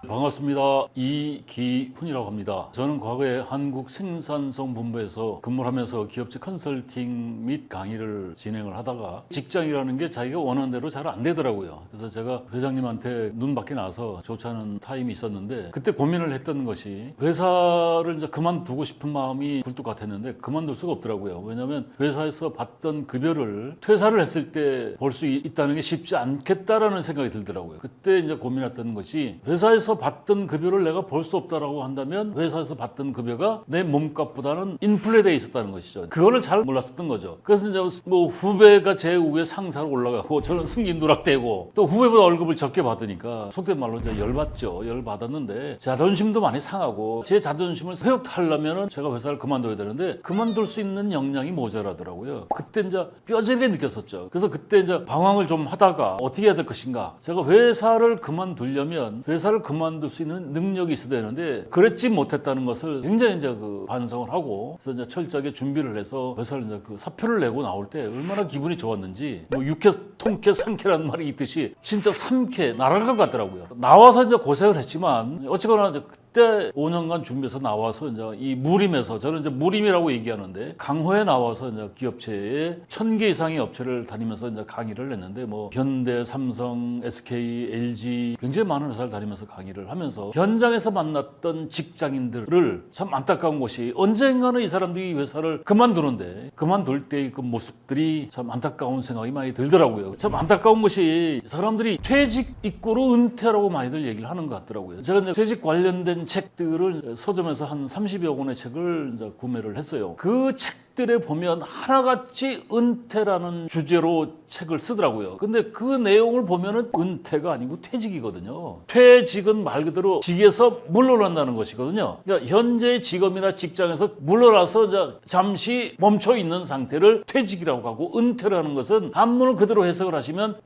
반갑습니다. 이기훈이라고 합니다. 저는 과거에 한국생산성본부에서 근무를 하면서 기업체 컨설팅 및 강의를 진행을 하다가 직장이라는 게 자기가 원하는 대로 잘 안 되더라고요. 그래서 제가 회장님한테 눈 밖에 나서 좋지 않은 타임이 있었는데 그때 고민을 했던 것이 회사를 이제 그만두고 싶은 마음이 굴뚝 같았는데 그만둘 수가 없더라고요. 왜냐하면 회사에서 받던 급여를 퇴사를 했을 때 볼 수 있다는 게 쉽지 않겠다라는 생각이 들더라고요. 그때 이제 고민했던 것이 회사에서 받던 급여를 내가 볼 수 없다라고 한다면 회사에서 받던 급여가 내 몸값보다는 인플레되어 있었다는 것이죠. 그거를 잘 몰랐었던 거죠. 그래서 이제 뭐 후배가 제 위에 상사로 올라가고 저는 승진 누락되고 또 후배보다 월급을 적게 받으니까 속된 말로 이제 열받죠. 열받았는데 자존심도 많이 상하고 제 자존심을 회복하려면 제가 회사를 그만둬야 되는데 그만둘 수 있는 역량이 모자라더라고요. 그때 이제 뼈저리게 느꼈었죠. 그래서 그때 이제 방황을 좀 하다가 어떻게 해야 될 것인가. 제가 회사를 그만두려면 회사를 그만둘 수 있는 능력이 있어야 되는데 그랬지 못했다는 것을 굉장히 이제 반성을 하고 그래서 이제 철저하게 준비를 해서 회사를 이제 사표를 내고 나올 때 얼마나 기분이 좋았는지 뭐 육회, 통쾌, 상쾌라는 말이 있듯이 진짜 삼쾌 날아갈 것 같더라고요. 나와서 이제 고생을 했지만 어쨌거나 이제 그때 5년간 준비해서 나와서 이제 이 무림에서 저는 이제 무림이라고 얘기하는데 강호에 나와서 이제 기업체에 1000개 이상의 업체를 다니면서 이제 강의를 했는데 뭐 현대, 삼성, SK, LG 굉장히 많은 회사를 다니면서 강의를 하면서 현장에서 만났던 직장인들을 참 안타까운 것이 언젠가는 이 사람들이 이 회사를 그만두는데 그만둘 때의 그 모습들이 참 안타까운 생각이 많이 들더라고요. 참 안타까운 것이 사람들이 퇴직 이꼬로 은퇴라고 많이들 얘기를 하는 것 같더라고요. 제가 이제 퇴직 관련된 책들을 서점에서 한 30여 권의 책을 이제 구매를 했어요. 그 책들에 보면 하나같이 은퇴라는 주제로 책을 쓰더라고요. 근데 그 내용을 보면은 은퇴가 아니고 퇴직이거든요. 퇴직은 말 그대로 직에서 물러난다는 것이거든요. 그러니까 현재 직업이나 직장에서 물러나서 이제 잠시 멈춰 있는 상태를 퇴직이라고 하고 은퇴라는 것은 한문을 그대로 해석을 하시면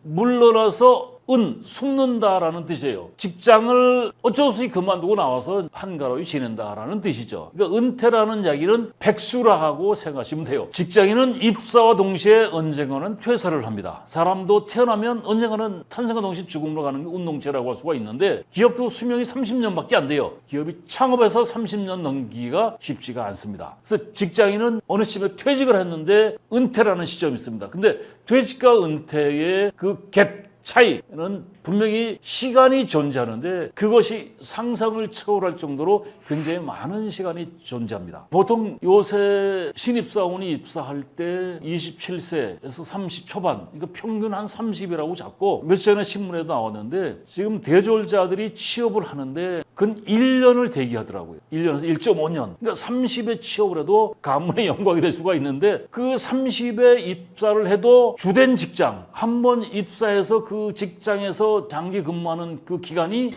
물러나서 숨는다라는 뜻이에요. 직장을 어쩔 수 없이 그만두고 나와서 한가로이 지낸다라는 뜻이죠. 그러니까 은퇴라는 이야기는 백수라고 생각하시면 돼요. 직장인은 입사와 동시에 언젠가는 퇴사를 합니다. 사람도 태어나면 언젠가는 탄생과 동시에 죽음으로 가는 게 운동체라고 할 수가 있는데 기업도 수명이 30년밖에 안 돼요. 기업이 창업해서 30년 넘기기가 쉽지가 않습니다. 그래서 직장인은 어느 시점에 퇴직을 했는데 은퇴라는 시점이 있습니다. 근데 퇴직과 은퇴의 그 갭 차이는 분명히 시간이 존재하는데 그것이 상상을 초월할 정도로 굉장히 많은 시간이 존재합니다. 보통 요새 신입사원이 입사할 때 27세에서 30 초반, 그러니까 평균 한 30이라고 잡고 며칠 전에 신문에도 나왔는데 지금 대졸자들이 취업을 하는데 근 1년을 대기하더라고요. 1년에서 1.5년. 그러니까 30에 취업을 해도 가문의 영광이 될 수가 있는데 그 30에 입사를 해도 주된 직장, 한번 입사해서 그 직장에서 장기 근무하는 그 기간이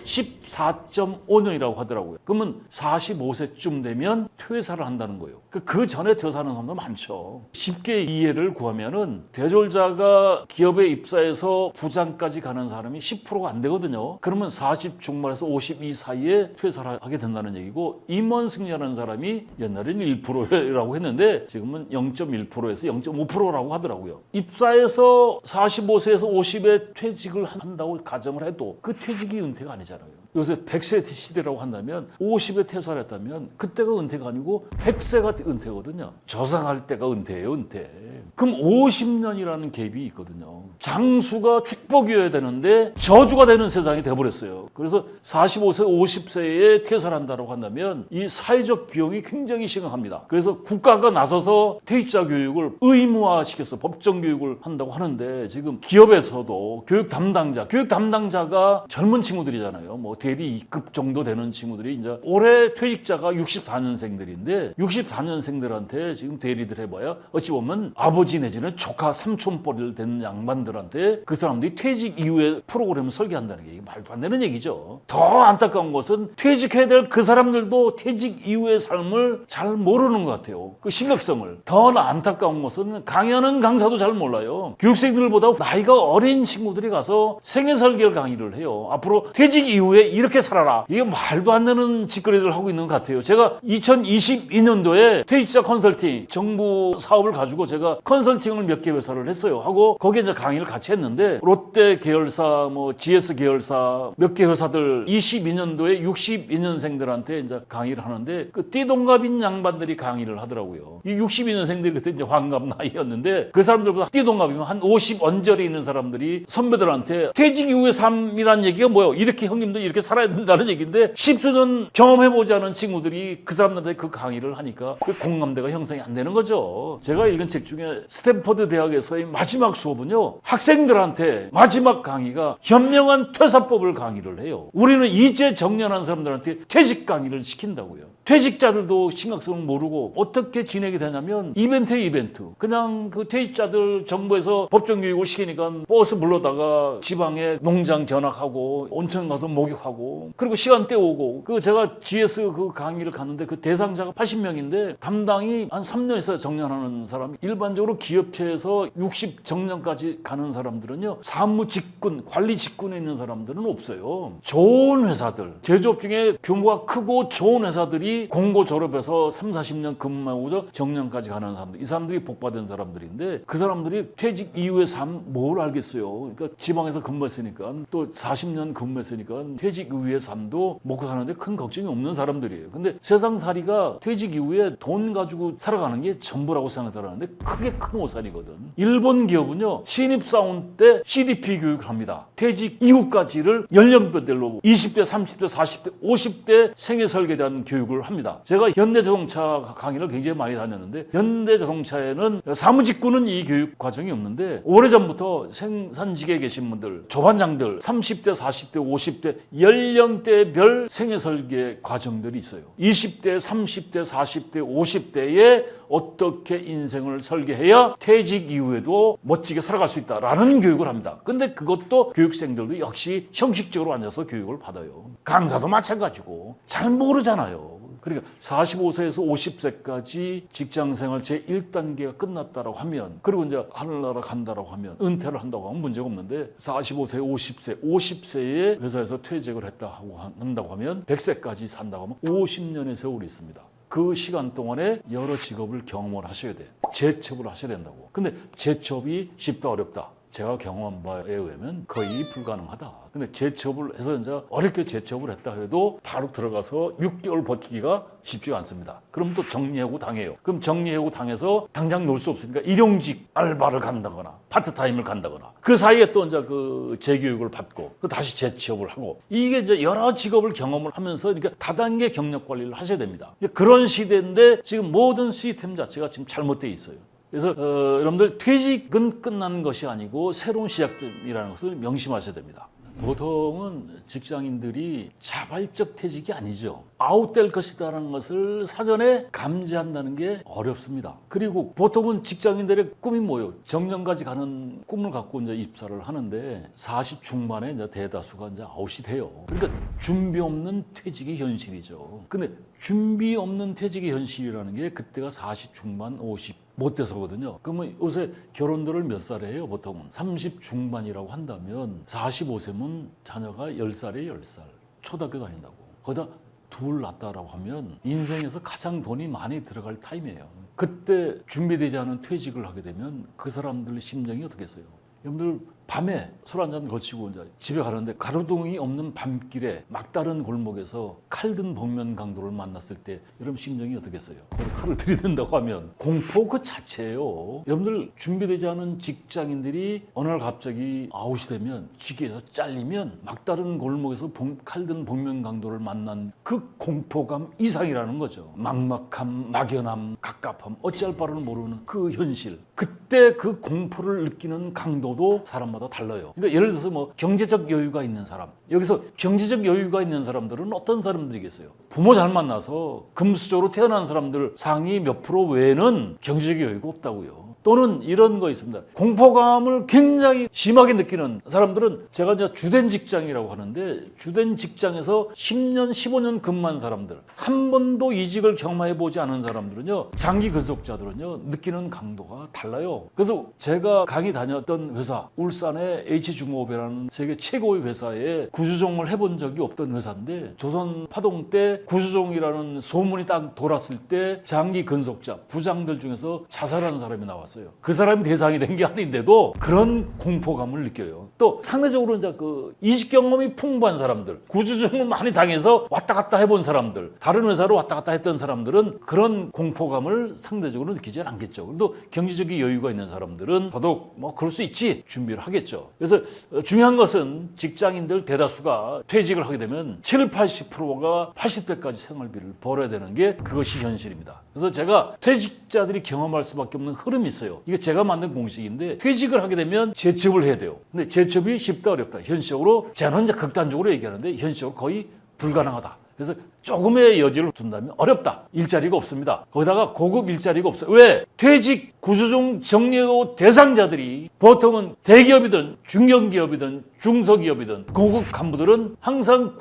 14.5년이라고 하더라고요. 그러면 45세쯤 되면 퇴사를 한다는 거예요. 그 전에 퇴사하는 사람도 많죠. 쉽게 이해를 구하면은 대졸자가 기업에 입사해서 부장까지 가는 사람이 10%가 안 되거든요. 그러면 40 중반에서 52 사이에 퇴사를 하게 된다는 얘기고 임원 승리하는 사람이 옛날에는 1%라고 했는데 지금은 0.1%에서 0.5%라고 하더라고요. 입사해서 45세에서 50에 퇴직을 한다고 가정을 해도 그 퇴직이 은퇴가 아니잖아요. 요새 100세 시대라고 한다면 50에 퇴사를 했다면 그때가 은퇴가 아니고 100세가 은퇴거든요. 저상할 때가 은퇴예요, 은퇴. 그럼 50년이라는 갭이 있거든요. 장수가 축복이어야 되는데 저주가 되는 세상이 돼버렸어요. 그래서 45세, 50세에 퇴사를 한다고 한다면 이 사회적 비용이 굉장히 심각합니다. 그래서 국가가 나서서 퇴직자 교육을 의무화시켜서 법정 교육을 한다고 하는데 지금 기업에서도 교육 담당자가 젊은 친구들이잖아요. 뭐 대리 2급 정도 되는 친구들이 이제 올해 퇴직자가 64년생들인데 64년생들한테 지금 대리들 해봐야 어찌 보면 아버지 내지는 조카 삼촌뻘이 되는 양반들한테 그 사람들이 퇴직 이후에 프로그램을 설계한다는 게 말도 안 되는 얘기죠. 더 안타까운 것은 퇴직해야 될 그 사람들도 퇴직 이후의 삶을 잘 모르는 것 같아요. 그 심각성을. 더 안타까운 것은 강의하는 강사도 잘 몰라요. 교육생들보다 나이가 어린 친구들이 가서 생애 설계 강의를 해요. 앞으로 퇴직 이후에 이렇게 살아라. 이게 말도 안 되는 짓거리를 하고 있는 것 같아요. 제가 2022년도에 퇴직자 컨설팅 정부 사업을 가지고 제가 컨설팅을 몇 개 회사를 했어요. 하고 거기에 이제 강의를 같이 했는데 롯데 계열사, 뭐 GS 계열사 몇 개 회사들 22년도에 62년생들한테 이제 강의를 하는데 그 띠동갑인 양반들이 강의를 하더라고요. 이 62년생들이 그때 이제 환갑 나이였는데 그 사람들보다 띠동갑이면 한 50 언저리 있는 사람들이 선배들한테 퇴직 이후의 삶이란 얘기가 뭐예요? 이렇게 형님들 이렇게 살아야 된다는 얘기인데 십수년 경험해보지 않은 친구들이 그 사람들한테 그 강의를 하니까 그 공감대가 형성이 안 되는 거죠. 제가 읽은 책 중에 스탠퍼드 대학에서의 마지막 수업은요, 학생들한테 마지막 강의가 현명한 퇴사법을 강의를 해요. 우리는 이제 정년한 사람들한테 퇴직 강의를 시킨다고요. 퇴직자들도 심각성을 모르고 어떻게 지내게 되냐면 이벤트에 이벤트. 그냥 그 퇴직자들 정부에서 법정교육을 시키니까 버스 불러다가 지방에 농장 견학하고 온천 가서 목욕하고 그리고 시간 때우고 그 제가 GS 그 강의를 갔는데 그 대상자가 80명인데 담당이 한 3년에서 정년하는 사람이 일반적으로 기업체에서 60 정년까지 가는 사람들은요 사무 직군, 관리 직군에 있는 사람들은 없어요. 좋은 회사들, 제조업 중에 규모가 크고 좋은 회사들이 공고 졸업해서 3, 40년 근무하고 정년까지 가는 사람들, 이 사람들이 복받은 사람들인데 그 사람들이 퇴직 이후의 삶 뭘 알겠어요. 그러니까 지방에서 근무했으니까 또 40년 근무했으니까 퇴직 이후의 삶도 먹고 사는데 큰 걱정이 없는 사람들이에요. 근데 세상살이가 퇴직 이후에 돈 가지고 살아가는 게 전부라고 생각하는데 그게 큰 오산이거든. 일본 기업은요 신입사원 때 CDP 교육을 합니다. 퇴직 이후까지를 연령별로 20대, 30대, 40대, 50대 생애 설계에 대한 교육을 합니다. 제가 현대자동차 강의를 굉장히 많이 다녔는데 현대자동차에는 사무직군은 이 교육 과정이 없는데 오래전부터 생산직에 계신 분들, 조반장들 30대, 40대, 50대 연령대별 생애 설계 과정들이 있어요. 20대, 30대, 40대, 50대에 어떻게 인생을 설계해야 퇴직 이후에도 멋지게 살아갈 수 있다라는 교육을 합니다. 근데 그것도 교육생들도 역시 형식적으로 앉아서 교육을 받아요. 강사도 마찬가지고 잘 모르잖아요. 그러니까 45세에서 50세까지 직장생활 제1단계가 끝났다라고 하면 그리고 이제 하늘나라 간다라고 하면 은퇴를 한다고 하면 문제가 없는데 45세, 50세에 회사에서 퇴직을 한다고 하면 100세까지 산다고 하면 50년의 세월이 있습니다. 그 시간 동안에 여러 직업을 경험을 하셔야 돼. 재취업을 하셔야 된다고. 근데 재취업이 쉽다 어렵다. 제가 경험한 바에 의하면 거의 불가능하다. 근데 재취업을 해서 이제 어렵게 재취업을 했다 해도 바로 들어가서 6개월 버티기가 쉽지가 않습니다. 그럼 또 정리해고 당해요. 그럼 정리해고 당해서 당장 놀 수 없으니까 일용직 알바를 간다거나 파트타임을 간다거나 그 사이에 또 이제 그 재교육을 받고 그 다시 재취업을 하고 이게 이제 여러 직업을 경험을 하면서 그러니까 다단계 경력 관리를 하셔야 됩니다. 그런 시대인데 지금 모든 시스템 자체가 지금 잘못되어 있어요. 그래서 여러분들 퇴직은 끝난 것이 아니고 새로운 시작점이라는 것을 명심하셔야 됩니다. 보통은 직장인들이 자발적 퇴직이 아니죠. 아웃될 것이라는 것을 사전에 감지한다는 게 어렵습니다. 그리고 보통은 직장인들의 꿈이 뭐예요? 정년까지 가는 꿈을 갖고 이제 입사를 하는데 40 중반에 이제 대다수가 이제 아웃이 돼요. 그러니까 준비 없는 퇴직이 현실이죠. 근데 준비 없는 퇴직이 현실이라는 게 그때가 40 중반, 50 못 돼서거든요. 그러면 요새 결혼들을 몇 살에 해요? 보통은 30 중반이라고 한다면 45세면 자녀가 10살에 10살 초등학교 다닌다고. 거기다 둘 낳았다라고 하면 인생에서 가장 돈이 많이 들어갈 타임이에요. 그때 준비되지 않은 퇴직을 하게 되면 그 사람들의 심정이 어떻겠어요? 여러분들 밤에 술 한잔 거치고 이제 집에 가는데 가로등이 없는 밤길에 막다른 골목에서 칼든 복면 강도를 만났을 때 여러분 심정이 어떻겠어요? 칼을 들이댄다고 하면 공포 그 자체예요. 여러분들 준비되지 않은 직장인들이 어느 날 갑자기 아웃이 되면 직위에서 잘리면 막다른 골목에서 칼든 복면 강도를 만난 그 공포감 이상이라는 거죠. 막막함, 막연함, 갑갑함, 어찌할 바를 모르는 그 현실. 그때 그 공포를 느끼는 강도도 사람마다 달라요. 그러니까 예를 들어서 뭐 경제적 여유가 있는 사람, 여기서 경제적 여유가 있는 사람들은 어떤 사람들이겠어요? 부모 잘 만나서 금수저로 태어난 사람들 상위 몇 프로 외에는 경제적 여유가 없다고요. 또는 이런 거 있습니다. 공포감을 굉장히 심하게 느끼는 사람들은 제가 이제 주된 직장이라고 하는데 주된 직장에서 10년, 15년 근무한 사람들, 한 번도 이직을 경험해 보지 않은 사람들은요, 장기 근속자들은요, 느끼는 강도가 달라요. 그래서 제가 강의 다녔던 회사, 울산의 H중공업이라는 세계 최고의 회사에 구주종을 해본 적이 없던 회사인데 조선 파동 때 구주종이라는 소문이 딱 돌았을 때 장기 근속자, 부장들 중에서 자살하는 사람이 나왔어요. 그 사람이 대상이 된 게 아닌데도 그런 공포감을 느껴요. 또 상대적으로 이제 그 이직 경험이 풍부한 사람들, 구주종을 많이 당해서 왔다 갔다 해본 사람들, 다른 회사로 왔다 갔다 했던 사람들은 그런 공포감을 상대적으로 느끼지 않겠죠. 그래도 경제적인 여유가 있는 사람들은 더더욱 뭐 그럴 수 있지 준비를 하겠죠. 그래서 중요한 것은 직장인들 대다수가 퇴직을 하게 되면 7, 80%가 80대까지 생활비를 벌어야 되는 게 그것이 현실입니다. 그래서 제가 퇴직자들이 경험할 수밖에 없는 흐름이 있어요. 이게 제가 만든 공식인데 퇴직을 하게 되면 재취업을 해야 돼요. 근데 재취업이 쉽다 어렵다. 현실적으로 저는 이제 극단적으로 얘기하는데 현실적으로 거의 불가능하다. 그래서 조금의 여지를 둔다면 어렵다. 일자리가 없습니다. 거기다가 고급 일자리가 없어요. 왜? 퇴직 구조종 정리후 대상자들이 보통은 대기업이든 중견기업이든 중소기업이든 고급 간부들은 항상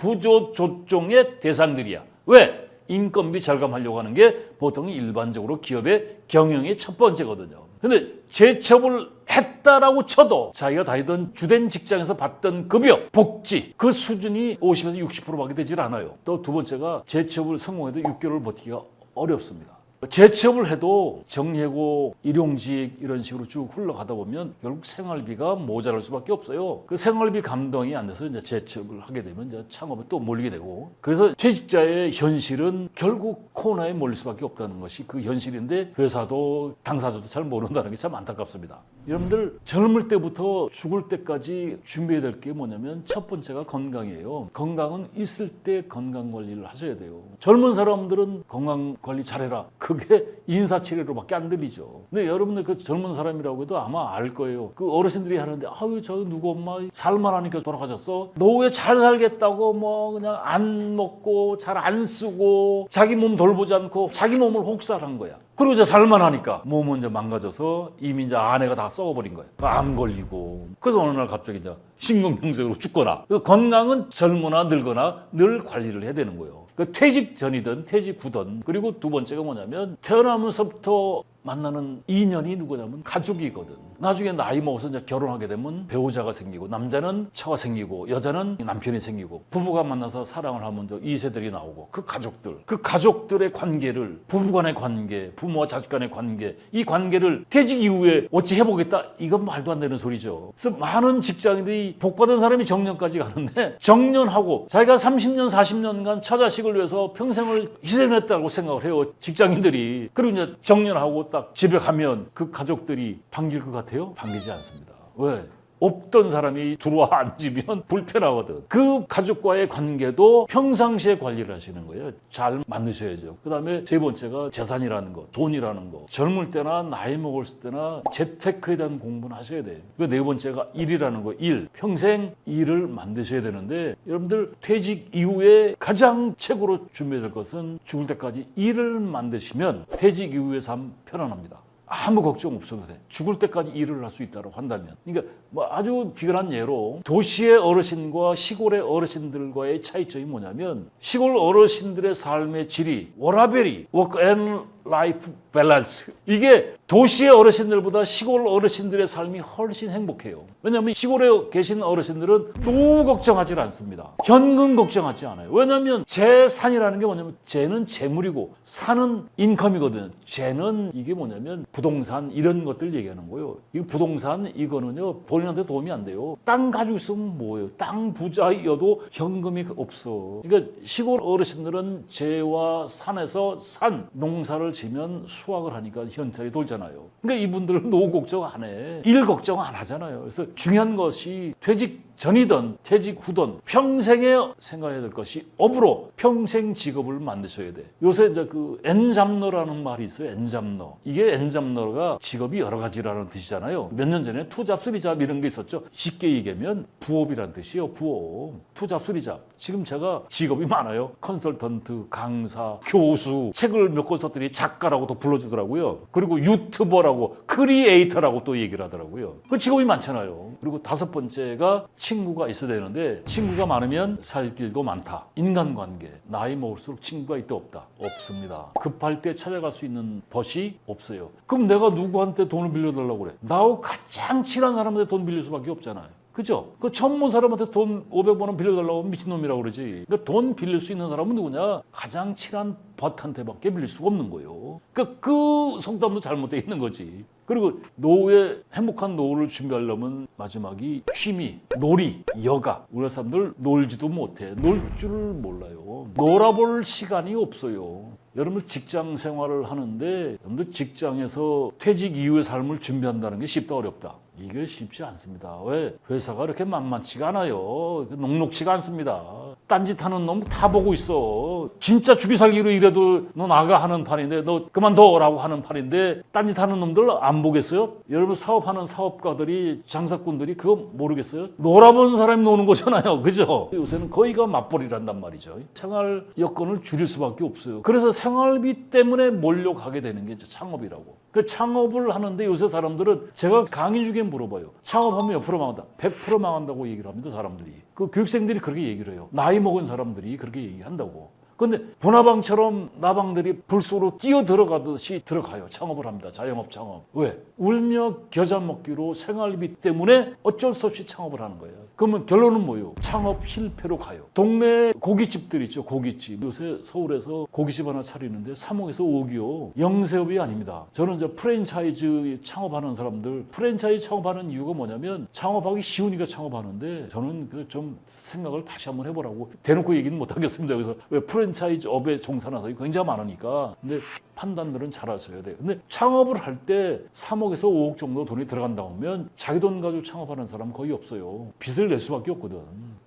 구조조정의 대상들이야. 왜? 인건비 절감하려고 하는 게 보통 일반적으로 기업의 경영의 첫 번째거든요. 근데 재취업을 했다라고 쳐도 자기가 다니던 주된 직장에서 받던 급여, 복지 그 수준이 50에서 60%밖에 되질 않아요. 또 두 번째가 재취업을 성공해도 6개월을 버티기가 어렵습니다. 재취업을 해도 정리해고, 일용직 이런 식으로 쭉 흘러가다 보면 결국 생활비가 모자랄 수밖에 없어요. 그 생활비 감당이 안 돼서 이제 재취업을 하게 되면 이제 창업에 또 몰리게 되고, 그래서 퇴직자의 현실은 결국 코너에 몰릴 수밖에 없다는 것이 그 현실인데 회사도 당사자도 잘 모른다는 게 참 안타깝습니다. 여러분들 젊을 때부터 죽을 때까지 준비해야 될 게 뭐냐면 첫 번째가 건강이에요. 건강은 있을 때 건강 관리를 하셔야 돼요. 젊은 사람들은 건강 관리 잘해라. 그게 인사치레로밖에 안 들리죠. 근데 여러분들 그 젊은 사람이라고 해도 아마 알 거예요. 그 어르신들이 하는데 아유 저 누구 엄마 살만하니까 돌아가셨어. 노후에 잘 살겠다고 뭐 그냥 안 먹고 잘 안 쓰고 자기 몸 돌보지 않고 자기 몸을 혹사한 거야. 그리고 이제 살만하니까 몸은 이제 망가져서 이미 이제 아내가 다 썩어버린 거예요. 암 걸리고. 그래서 어느 날 갑자기 이제 심근경색으로 죽거나. 건강은 젊거나 늙거나 늘 관리를 해야 되는 거예요. 그 퇴직 전이든 퇴직 후든. 그리고 두 번째가 뭐냐면 태어나면서부터 만나는 인연이 누구냐면 가족이거든. 나중에 나이 먹어서 이제 결혼하게 되면 배우자가 생기고, 남자는 처가 생기고, 여자는 남편이 생기고, 부부가 만나서 사랑을 하면 저 2세들이 나오고, 그 가족들의 관계를, 부부간의 관계, 부모와 자식 간의 관계, 이 관계를 퇴직 이후에 어찌 해보겠다? 이건 말도 안 되는 소리죠. 그래서 많은 직장인들이 복받은 사람이 정년까지 가는데 정년하고 자기가 30년, 40년간 처자식을 위해서 평생을 희생했다고 생각을 해요. 직장인들이. 그리고 이제 정년하고 딱 집에 가면 그 가족들이 반길 것 같아요? 반기지 않습니다. 왜? 없던 사람이 들어와 앉으면 불편하거든. 그 가족과의 관계도 평상시에 관리를 하시는 거예요. 잘 만드셔야죠. 그 다음에 세 번째가 재산이라는 거, 돈이라는 거. 젊을 때나 나이 먹었을 때나 재테크에 대한 공부는 하셔야 돼요. 그 네 번째가 일이라는 거, 일. 평생 일을 만드셔야 되는데 여러분들 퇴직 이후에 가장 최고로 준비해야 될 것은 죽을 때까지 일을 만드시면 퇴직 이후의 삶 편안합니다. 아무 걱정 없어도 돼. 죽을 때까지 일을 할 수 있다고 한다면. 그러니까 뭐 아주 비근한 예로 도시의 어르신과 시골의 어르신들과의 차이점이 뭐냐면 시골 어르신들의 삶의 질이 워라밸이 워크 앤 라이프 밸런스, 이게 도시의 어르신들보다 시골 어르신들의 삶이 훨씬 행복해요. 왜냐하면 시골에 계신 어르신들은 노후 걱정하지 않습니다. 현금 걱정하지 않아요. 왜냐하면 재산이라는 게 뭐냐면 재는 재물이고 산은 인컴이거든요. 재는 이게 뭐냐면 부동산 이런 것들 얘기하는 거예요. 이 부동산 이거는요 본인한테 도움이 안 돼요. 땅 가지고 있으면 뭐예요? 땅 부자여도 현금이 없어. 그러니까 시골 어르신들은 재와 산에서 산 농사를 지면 수확을 하니까 현찰이 돌잖아요. 그러니까 이분들은 노후 걱정 안 해. 일 걱정 안 하잖아요. 그래서 중요한 것이 퇴직 전이든 퇴직 후든 평생에 생각해야 될 것이 업으로 평생 직업을 만드셔야 돼. 요새 이제 그 엔잡러라는 말이 있어요. 엔잡러. 이게 엔잡러가 직업이 여러 가지라는 뜻이잖아요. 몇 년 전에 투잡, 쓰리잡 이런 게 있었죠. 쉽게 얘기하면 부업이라는 뜻이에요. 부업. 투잡, 쓰리잡. 지금 제가 직업이 많아요. 컨설턴트, 강사, 교수, 책을 몇 권 썼더니 작가라고도 불러주더라고요. 그리고 유튜버라고, 크리에이터라고 또 얘기를 하더라고요. 그 직업이 많잖아요. 그리고 다섯 번째가 친구가 있어야 되는데 친구가 많으면 살 길도 많다. 인간관계. 나이 먹을수록 친구가 있다 없다? 없습니다. 급할 때 찾아갈 수 있는 벗이 없어요. 그럼 내가 누구한테 돈을 빌려달라고 그래? 나하고 가장 친한 사람한테 돈 빌릴 수밖에 없잖아요. 그죠? 그 처음 본 사람한테 돈 500만 원 빌려달라고 하면 미친놈이라고 그러지. 그러니까 돈 빌릴 수 있는 사람은 누구냐? 가장 친한 벗한테밖에 빌릴 수가 없는 거예요. 그러니까 그 속담도 잘못되어 있는 거지. 그리고 노후에 행복한 노후를 준비하려면 마지막이 취미, 놀이, 여가. 우리 사람들 놀지도 못해. 놀 줄을 몰라요. 놀아볼 시간이 없어요. 여러분들 직장 생활을 하는데 여러분들 직장에서 퇴직 이후의 삶을 준비한다는 게 쉽다 어렵다? 이게 쉽지 않습니다. 왜? 회사가 그렇게 만만치가 않아요. 녹록치가 않습니다. 딴짓하는 놈 다 보고 있어. 진짜 죽이 살기로 일해도 너 나가 하는 판인데 너 그만둬라고 하는 판인데 딴짓하는 놈들 안 보겠어요? 여러분 사업하는 사업가들이 장사꾼들이 그거 모르겠어요? 놀아본 사람이 노는 거잖아요. 그죠? 요새는 거의가 맞벌이란단 말이죠. 생활 여건을 줄일 수밖에 없어요. 그래서 생활비 때문에 몰려가게 되는 게 이제 창업이라고. 그 창업을 하는데 요새 사람들은 제가 강의 중에 물어봐요. 창업하면 몇 프로 망한다? 100% 망한다고 얘기를 합니다. 사람들이. 그 교육생들이 그렇게 얘기를 해요. 나이 먹은 사람들이 그렇게 얘기한다고. 근데 분화방처럼 나방들이 불쏘로 뛰어 들어가듯이 들어가요. 창업을 합니다. 자영업 창업. 왜? 울며 겨자 먹기로 생활비 때문에 어쩔 수 없이 창업을 하는 거예요. 그러면 결론은 뭐예요? 창업 실패로 가요. 동네 고깃집들 있죠. 고깃집. 요새 서울에서 고깃집 하나 차리는데 3억에서 5억이요. 영세업이 아닙니다. 저는 이제 프랜차이즈 창업하는 사람들, 프랜차이즈 창업하는 이유가 뭐냐면 창업하기 쉬우니까 창업하는데 저는 그 좀 생각을 다시 한번 해보라고 대놓고 얘기는 못 하겠습니다. 그래서 왜 프랜차이즈 업에 종사하는 사람이 굉장히 많으니까. 근데 판단들은 잘 하셔야 돼요. 근데 창업을 할 때 3억에서 5억 정도 돈이 들어간다고 하면 자기 돈 가지고 창업하는 사람은 거의 없어요. 빚을 낼 수밖에 없거든.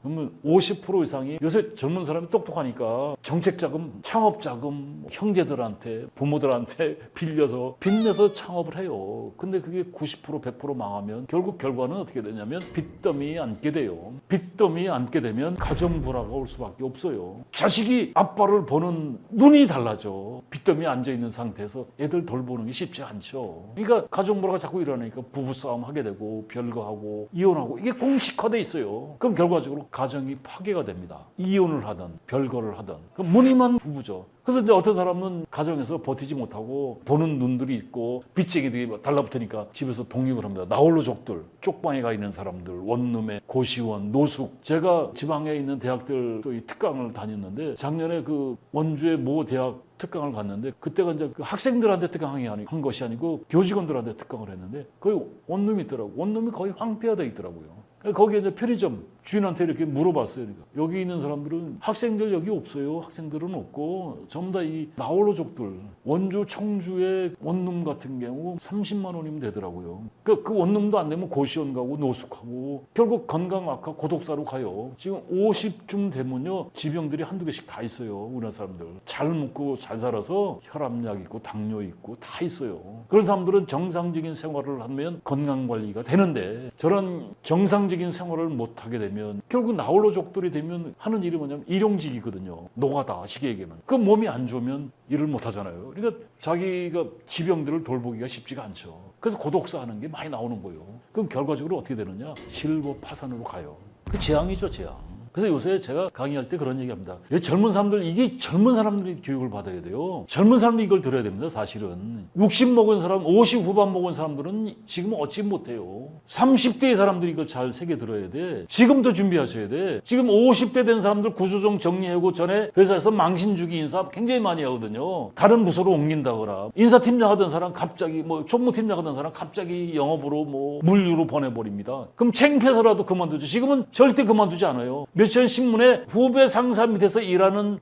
그러면 50% 이상이 요새 젊은 사람이 똑똑하니까 정책자금, 창업자금, 형제들한테, 부모들한테 빌려서 빚내서 창업을 해요. 근데 그게 90%, 100% 망하면 결국 결과는 어떻게 되냐면 빚더미에 앉게 돼요. 빚더미에 앉게 되면 가정불화가 올 수밖에 없어요. 자식이 아빠를 보는 눈이 달라져. 빚더미에 앉아있는 상태에서 애들 돌보는 게 쉽지 않죠. 그러니까 가정불화가 자꾸 일어나니까 부부싸움 하게 되고 별거하고 이혼하고 이게 공식화돼 있어요. 그럼 결과적으로 가정이 파괴가 됩니다. 이혼을 하든 별거를 하든. 그럼 무늬만 부부죠. 그래서 이제 어떤 사람은 가정에서 버티지 못하고 보는 눈들이 있고 빚쟁이들이 달라붙으니까 집에서 독립을 합니다. 나홀로족들, 쪽방에 가 있는 사람들, 원룸에 고시원, 노숙. 제가 지방에 있는 대학들 또 이 특강을 다녔는데 작년에 그 원주의 모 대학 특강을 갔는데 그때가 이제 그 학생들한테 특강이 한 것이 아니고 교직원들한테 특강을 했는데 거기 원룸이 있더라고. 원룸이 거의 황폐화돼 있더라고요. 거기에 이제 편의점 주인한테 이렇게 물어봤어요. 그러니까 여기 있는 사람들은 학생들 여기 없어요. 학생들은 없고 전부 다 이 나홀로족들. 원주 청주의 원룸 같은 경우 30만 원이면 되더라고요. 그 원룸도 안 되면 고시원 가고 노숙하고 결국 건강 악화 고독사로 가요. 지금 50쯤 되면요 지병들이 한두 개씩 다 있어요. 우리나라 사람들 잘 먹고 잘 살아서 혈압약 있고 당뇨 있고 다 있어요. 그런 사람들은 정상적인 생활을 하면 건강관리가 되는데 저런 정상적인 생활을 못하게 되면 결국 나홀로족들이 되면 하는 일이 뭐냐면 일용직이거든요. 노가다 쉽게 얘기하면. 그 몸이 안 좋으면 일을 못 하잖아요. 그러니까 자기가 지병들을 돌보기가 쉽지가 않죠. 그래서 고독사 하는 게 많이 나오는 거예요. 그럼 결과적으로 어떻게 되느냐? 실버 파산으로 가요. 그 재앙이죠, 재앙. 그래서 요새 제가 강의할 때 그런 얘기합니다. 젊은 사람들, 이게 젊은 사람들이 교육을 받아야 돼요. 젊은 사람들이 이걸 들어야 됩니다. 사실은 60 먹은 사람, 50 후반 먹은 사람들은 지금 얻지 못해요. 30대의 사람들이 이걸 잘 새겨 들어야 돼. 지금도 준비하셔야 돼. 지금 50대 된 사람들 구조조정 정리하고 전에 회사에서 망신주기 인사 굉장히 많이 하거든요. 다른 부서로 옮긴다거나 인사팀장 하던 사람 갑자기 총무팀장 하던 사람 갑자기 영업으로 물류로 보내버립니다. 그럼 창피해서라도 그만두죠. 지금은 절대 그만두지 않아요. 며칠 전 신문에 후배 상사 밑에서 일하는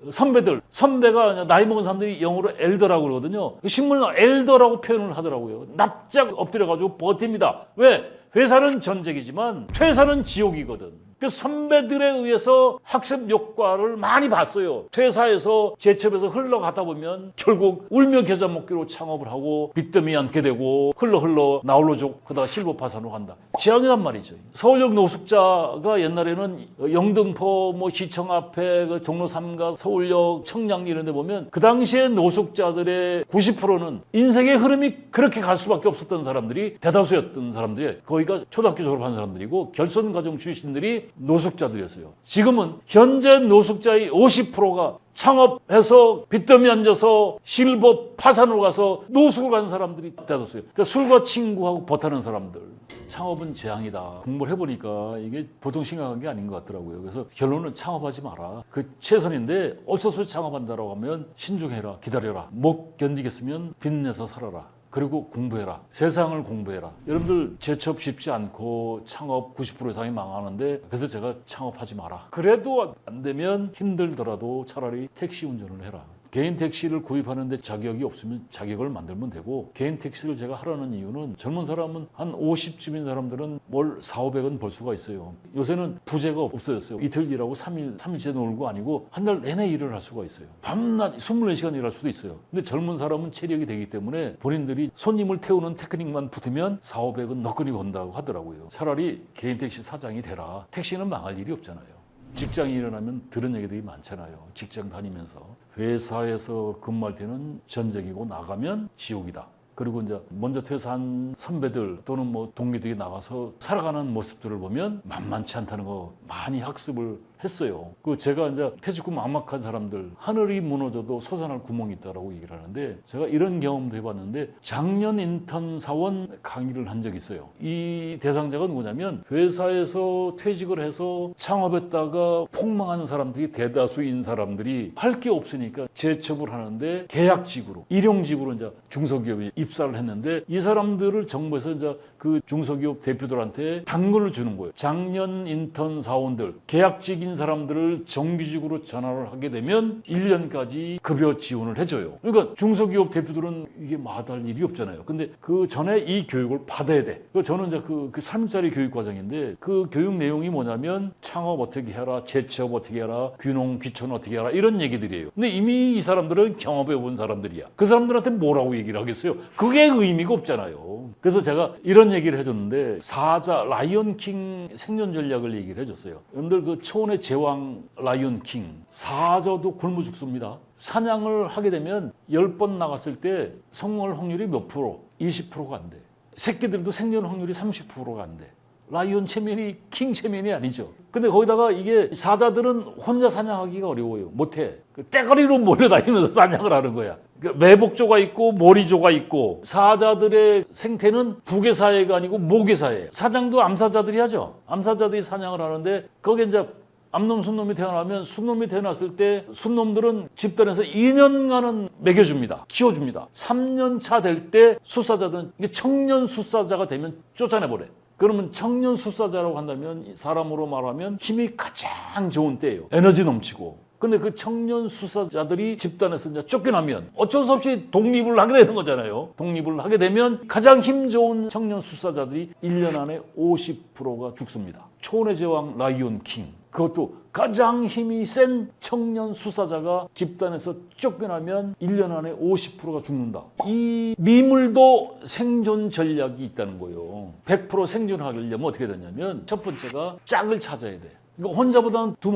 선배가 나이 먹은 사람들이 영어로 엘더라고 그러거든요. 신문에 엘더라고 표현을 하더라고요. 납작 엎드려가지고 버팁니다. 왜? 회사는 전쟁이지만 퇴사는 지옥이거든. 그 선배들에 의해서 학습 효과를 많이 봤어요. 퇴사해서 제첩에서 흘러가다 보면 결국 울며 겨자 먹기로 창업을 하고 빚더미 앉게 되고 흘러 나홀로족 그다가 실버파산으로 간다. 재앙이란 말이죠. 서울역 노숙자가 옛날에는 영등포 뭐 시청 앞에 그 종로 3가 서울역 청량리 이런 데 보면 그 당시에 노숙자들의 90%는 인생의 흐름이 그렇게 갈 수밖에 없었던 사람들이 대다수였던 사람들이 거기가 초등학교 졸업한 사람들이고 결손가정 출신들이 노숙자들이었어요. 지금은 현재 노숙자의 50%가 창업해서 빚더미 앉아서 실버 파산으로 가서 노숙을 간 사람들이 대다수예요. 그러니까 술과 친구하고 버타는 사람들. 창업은 재앙이다. 공부를 해보니까 이게 보통 심각한 게 아닌 것 같더라고요. 그래서 결론은 창업하지 마라. 그 최선인데 어쩔 수 없이 창업한다라고 하면 신중해라. 기다려라. 못 견디겠으면 빚내서 살아라. 그리고 공부해라. 세상을 공부해라. 여러분들 재취업 쉽지 않고 창업 90% 이상이 망하는데 그래서 제가 창업하지 마라. 그래도 안 되면 힘들더라도 차라리 택시 운전을 해라. 개인 택시를 구입하는데 자격이 없으면 자격을 만들면 되고 개인 택시를 제가 하라는 이유는 젊은 사람은 한 50쯤인 사람들은 월 4,500원 벌 수가 있어요. 요새는 부재가 없어졌어요. 이틀 일하고 3일째 놀고 아니고 한 달 내내 일을 할 수가 있어요. 밤낮 24시간 일할 수도 있어요. 근데 젊은 사람은 체력이 되기 때문에 본인들이 손님을 태우는 테크닉만 붙으면 4,500원 너끈히 번다고 하더라고요. 차라리 개인 택시 사장이 되라. 택시는 망할 일이 없잖아요. 직장이 일어나면 들은 얘기들이 많잖아요. 직장 다니면서 회사에서 근무할 때는 전쟁이고 나가면 지옥이다. 그리고 이제 먼저 퇴사한 선배들 또는 뭐 동기들이 나가서 살아가는 모습들을 보면 만만치 않다는 거 많이 학습을 했어요. 그 제가 이제 퇴직후 막막한 사람들 하늘이 무너져도 솟아날 구멍이 있다라고 얘기를 하는데 제가 이런 경험도 해봤는데 작년 인턴 사원 강의를 한 적이 있어요. 이 대상자가 누구냐면 회사에서 퇴직을 해서 창업했다가 폭망한 사람들이 대다수인 사람들이 할 게 없으니까 재취업을 하는데 계약직으로 일용직으로 이제 중소기업에 입사를 했는데 이 사람들을 정부에서 이제 그 중소기업 대표들한테 당근을 주는 거예요. 작년 인턴 사원들 계약직인 사람들을 정규직으로 전환을 하게 되면 1년까지 급여 지원을 해줘요. 그러니까 중소기업 대표들은 이게 마다할 일이 없잖아요. 근데 그 전에 이 교육을 받아야 돼. 저는 이제 그 3일짜리 교육 과정인데 그 교육 내용이 뭐냐면 창업 어떻게 해라, 재취업 어떻게 해라, 귀농, 귀촌 어떻게 해라 이런 얘기들이에요. 근데 이미 이 사람들은 경험해 본 사람들이야. 그 사람들한테 뭐라고 얘기를 하겠어요? 그게 의미가 없잖아요. 그래서 제가 이런 얘기를 해줬는데 사자 라이온킹 생존 전략을 얘기를 해줬어요. 여러분들 그 초원의 제왕 라이온킹 사자도 굶어 죽습니다. 사냥을 하게 되면 10번 나갔을 때 성공할 확률이 몇 프로? 20%가 안 돼. 새끼들도 생존 확률이 30%가 안 돼. 라이온 체면이 킹 체면이 아니죠. 근데 거기다가 이게 사자들은 혼자 사냥하기가 어려워요. 못해. 떼거리로 몰려다니면서 사냥을 하는 거야. 매복조가 있고 머리조가 있고 사자들의 생태는 부계사회가 아니고 모계사회. 사냥도 암사자들이 하죠. 암사자들이 사냥을 하는데 거기에 이제 암놈, 순놈이 태어나면 순놈이 태어났을 때 순놈들은 집단에서 2년간은 먹여줍니다. 키워줍니다. 3년 차 될 때 숫사자들은 이게 청년 숫사자가 되면 쫓아내버려. 그러면 청년 숫사자라고 한다면 사람으로 말하면 힘이 가장 좋은 때예요. 에너지 넘치고. 근데 그 청년 수사자들이 집단에서 이제 쫓겨나면 어쩔 수 없이 독립을 하게 되는 거잖아요. 독립을 하게 되면 가장 힘 좋은 청년 수사자들이 1년 안에 50%가 죽습니다. 초원의 제왕 라이온 킹. 그것도 가장 힘이 센 청년 수사자가 집단에서 쫓겨나면 1년 안에 50%가 죽는다. 이 미물도 생존 전략이 있다는 거예요. 100% 생존하려면 어떻게 되냐면 첫 번째가 짝을 찾아야 돼. 그러니까 혼자보다는 두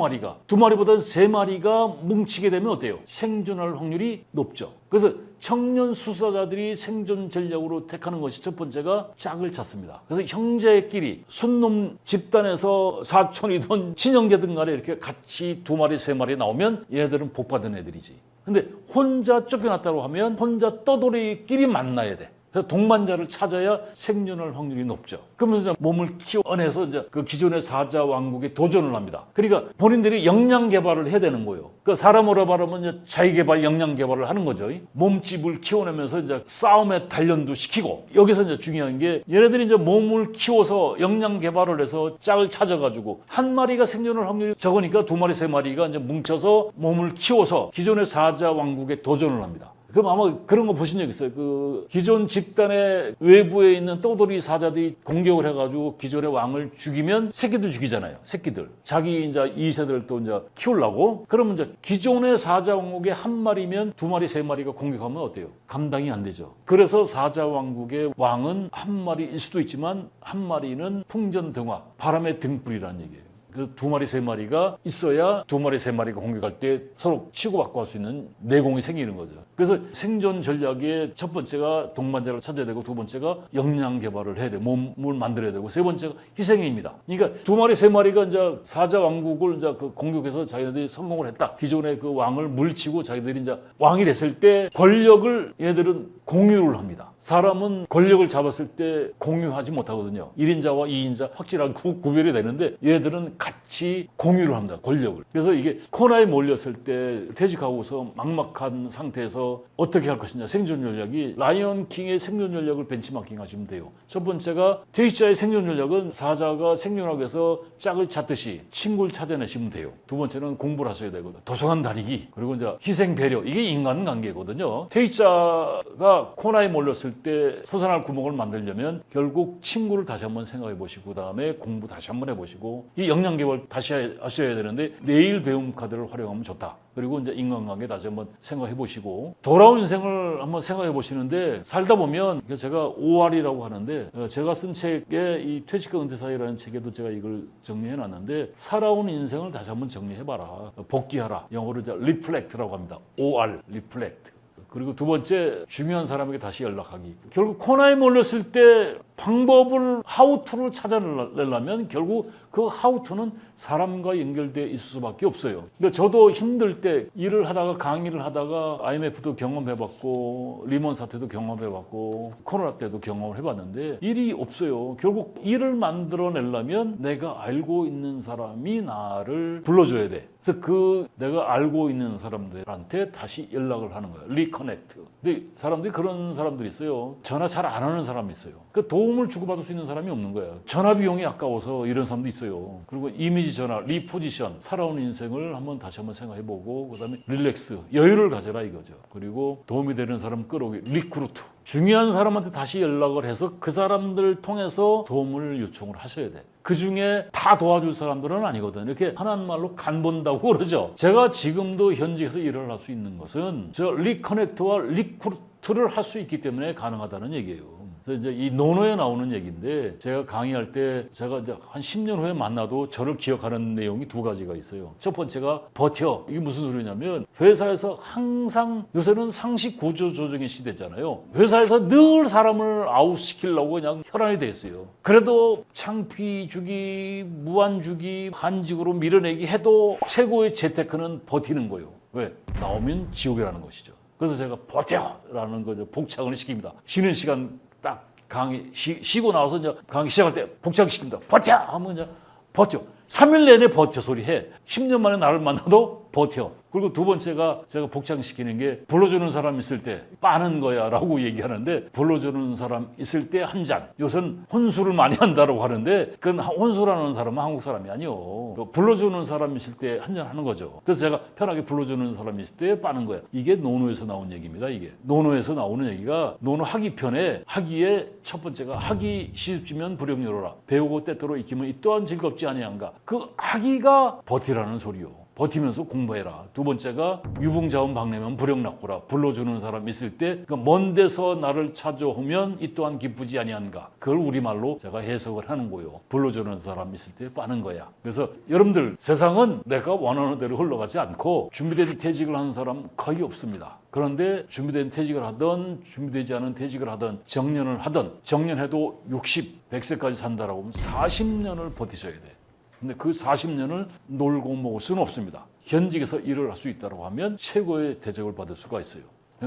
마리보다는 세 마리가 뭉치게 되면 어때요? 생존할 확률이 높죠. 그래서 청년 수사자들이 생존 전략으로 택하는 것이 첫 번째가 짝을 찾습니다. 그래서 형제끼리 순놈 집단에서 사촌이든 친형제든 간에 이렇게 같이 두 마리 세 마리 나오면 얘네들은 복받은 애들이지. 근데 혼자 쫓겨났다고 하면 혼자 떠돌이끼리 만나야 돼. 그래서 동반자를 찾아야 생존할 확률이 높죠. 그러면서 몸을 키워내서 이제 그 기존의 사자 왕국에 도전을 합니다. 그러니까 본인들이 역량 개발을 해야 되는 거예요. 그 사람으로 말하면 이제 자기 개발, 역량 개발을 하는 거죠. 몸집을 키워내면서 이제 싸움에 단련도 시키고 여기서 이제 중요한 게 얘네들이 이제 몸을 키워서 역량 개발을 해서 짝을 찾아가지고 한 마리가 생존할 확률이 적으니까 두 마리, 세 마리가 이제 뭉쳐서 몸을 키워서 기존의 사자 왕국에 도전을 합니다. 그럼 아마 그런 거 보신 적 있어요. 그 기존 집단의 외부에 있는 떠돌이 사자들이 공격을 해가지고 기존의 왕을 죽이면 새끼들 죽이잖아요. 새끼들. 자기 이제 2세들을 또 이제 키우려고. 그러면 이제 기존의 사자 왕국의 한 마리면 두 마리, 세 마리가 공격하면 어때요? 감당이 안 되죠. 그래서 사자 왕국의 왕은 한 마리일 수도 있지만 한 마리는 풍전등화, 바람의 등불이라는 얘기예요. 그 두 마리, 세 마리가 있어야 두 마리, 세 마리가 공격할 때 서로 치고받고 할 수 있는 내공이 생기는 거죠. 그래서 생존 전략의 첫 번째가 동반자를 찾아야 되고 두 번째가 역량 개발을 해야 되고 몸을 만들어야 되고 세 번째가 희생입니다. 그러니까 두 마리, 세 마리가 이제 사자 왕국을 이제 그 공격해서 자기들이 성공을 했다. 기존의 그 왕을 물리치고 자기들이 이제 왕이 됐을 때 권력을 얘네들은 공유를 합니다. 사람은 권력을 잡았을 때 공유하지 못하거든요. 1인자와 2인자 확실하게 구별이 되는데 얘들은 같이 공유를 합니다. 권력을. 그래서 이게 코너에 몰렸을 때 퇴직하고서 막막한 상태에서 어떻게 할 것이냐. 생존 전략이 라이언 킹의 생존 전략을 벤치마킹 하시면 돼요. 첫 번째가 퇴직자의 생존 전략은 사자가 생존하기 위해서 짝을 찾듯이 친구를 찾아내시면 돼요. 두 번째는 공부를 하셔야 되거든요. 도서관 다니기. 그리고 이제 희생 배려. 이게 인간관계거든요. 퇴직자가 코너에 몰렸을 때 솟아날 구멍을 만들려면 결국 친구를 다시 한번 생각해 보시고 그다음에 공부 다시 한번 해보시고 이 역량 개발 다시 하셔야 되는데 내일 배움 카드를 활용하면 좋다. 그리고 이제 인간관계 다시 한번 생각해 보시고 돌아온 인생을 한번 생각해 보시는데 살다 보면 제가 5R이라고 하는데 제가 쓴 책에 이 퇴직과 은퇴 사이라는 책에도 제가 이걸 정리해 놨는데 살아온 인생을 다시 한번 정리해 봐라. 복귀하라. 영어로 이제 reflect라고 합니다. 5R, reflect. 그리고 두 번째 중요한 사람에게 다시 연락하기. 결국 코너에 몰렸을 때 방법을 하우투를 찾아내려면 결국 그 하우투는 사람과 연결되어 있을 수밖에 없어요. 그러니까 저도 힘들 때 일을 하다가 강의를 하다가 IMF도 경험해봤고 리먼 사태도 경험해봤고 코로나 때도 경험을 해봤는데 일이 없어요. 결국 일을 만들어내려면 내가 알고 있는 사람이 나를 불러줘야 돼. 그래서 그 내가 알고 있는 사람들한테 다시 연락을 하는 거예요. 리커넥트. 근데 사람들이 그런 사람들이 있어요. 전화 잘 안 하는 사람이 있어요. 그 도움을 주고받을 수 있는 사람이 없는 거예요. 전화 비용이 아까워서 이런 사람도 있어요. 그리고 이미지 전화, 리포지션, 살아온 인생을 다시 한번 생각해보고 그다음에 릴렉스, 여유를 가져라 이거죠. 그리고 도움이 되는 사람 끌어오기, 리크루트. 중요한 사람한테 다시 연락을 해서 그 사람들을 통해서 도움을 요청을 하셔야 돼. 그 중에 다 도와줄 사람들은 아니거든. 이렇게 하나는 말로 간 본다고 그러죠. 제가 지금도 현직에서 일을 할 수 있는 것은 저 리커넥트와 리크루트를 할 수 있기 때문에 가능하다는 얘기예요. 그래서 이제 이 논어에 나오는 얘기인데 제가 강의할 때 제가 이제 한 10년 후에 만나도 저를 기억하는 내용이 두 가지가 있어요. 첫 번째가 버텨. 이게 무슨 소리냐면 회사에서 항상 요새는 상식 구조 조정의 시대잖아요. 회사에서 늘 사람을 아웃시키려고 그냥 혈안이 돼 있어요. 그래도 창피 주기, 무한 주기, 한직으로 밀어내기 해도 최고의 재테크는 버티는 거예요. 왜? 나오면 지옥이라는 것이죠. 그래서 제가 버텨라는 거죠. 복창을 시킵니다. 쉬는 시간 딱 강의 쉬고 나와서 이제 강의 시작할 때 복창시킵니다. 버텨! 하면 이제 버텨. 3일 내내 버텨 소리 해. 10년 만에 나를 만나도 버텨. 그리고 두 번째가 제가 복창시키는 게 불러주는 사람 있을 때 빠는 거야 라고 얘기하는데 불러주는 사람 있을 때 한 잔. 요새는 혼술을 많이 한다고 하는데 그건 혼술하는 사람은 한국 사람이 아니요. 불러주는 사람 있을 때 한 잔 하는 거죠. 그래서 제가 편하게 불러주는 사람 있을 때 빠는 거야. 이게 논어에서 나온 얘기입니다. 이게 논어에서 나오는 얘기가 논어 하기 편에 하기에 첫 번째가 하기 시습지면 불역 열어라. 배우고 때때로 익히면 이 또한 즐겁지 아니한가. 그 하기가 버티라는 소리요. 버티면서 공부해라. 두 번째가 유붕자원 박내면 불역낙고라. 불러주는 사람 있을 때 먼 데서 나를 찾아오면 이 또한 기쁘지 아니한가. 그걸 우리말로 제가 해석을 하는 거예요. 불러주는 사람 있을 때 빠는 거야. 그래서 여러분들 세상은 내가 원하는 대로 흘러가지 않고 준비된 퇴직을 하는 사람 거의 없습니다. 그런데 준비된 퇴직을 하든 준비되지 않은 퇴직을 하든 정년을 하든 정년해도 60, 100세까지 산다라고 하면 40년을 버티셔야 돼. 근데 그 40년을 놀고 먹을 수는 없습니다. 현직에서 일을 할 수 있다고 하면 최고의 대접을 받을 수가 있어요.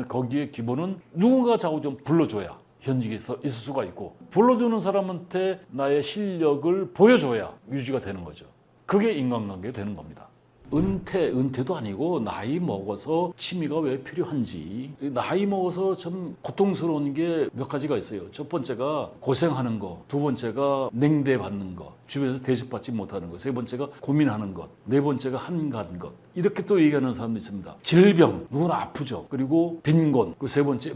거기에 기본은 누군가 자꾸 좀 불러줘야 현직에서 있을 수가 있고 불러주는 사람한테 나의 실력을 보여줘야 유지가 되는 거죠. 그게 인간관계가 되는 겁니다. 은퇴도 아니고 나이 먹어서 취미가 왜 필요한지. 나이 먹어서 좀 고통스러운 게 몇 가지가 있어요. 첫 번째가 고생하는 거, 두 번째가 냉대받는 거, 주변에서 대접받지 못하는 것, 세 번째가 고민하는 것, 네 번째가 한가한 것. 이렇게 또 얘기하는 사람도 있습니다. 질병, 누구나 아프죠. 그리고 빈곤, 그리고 세 번째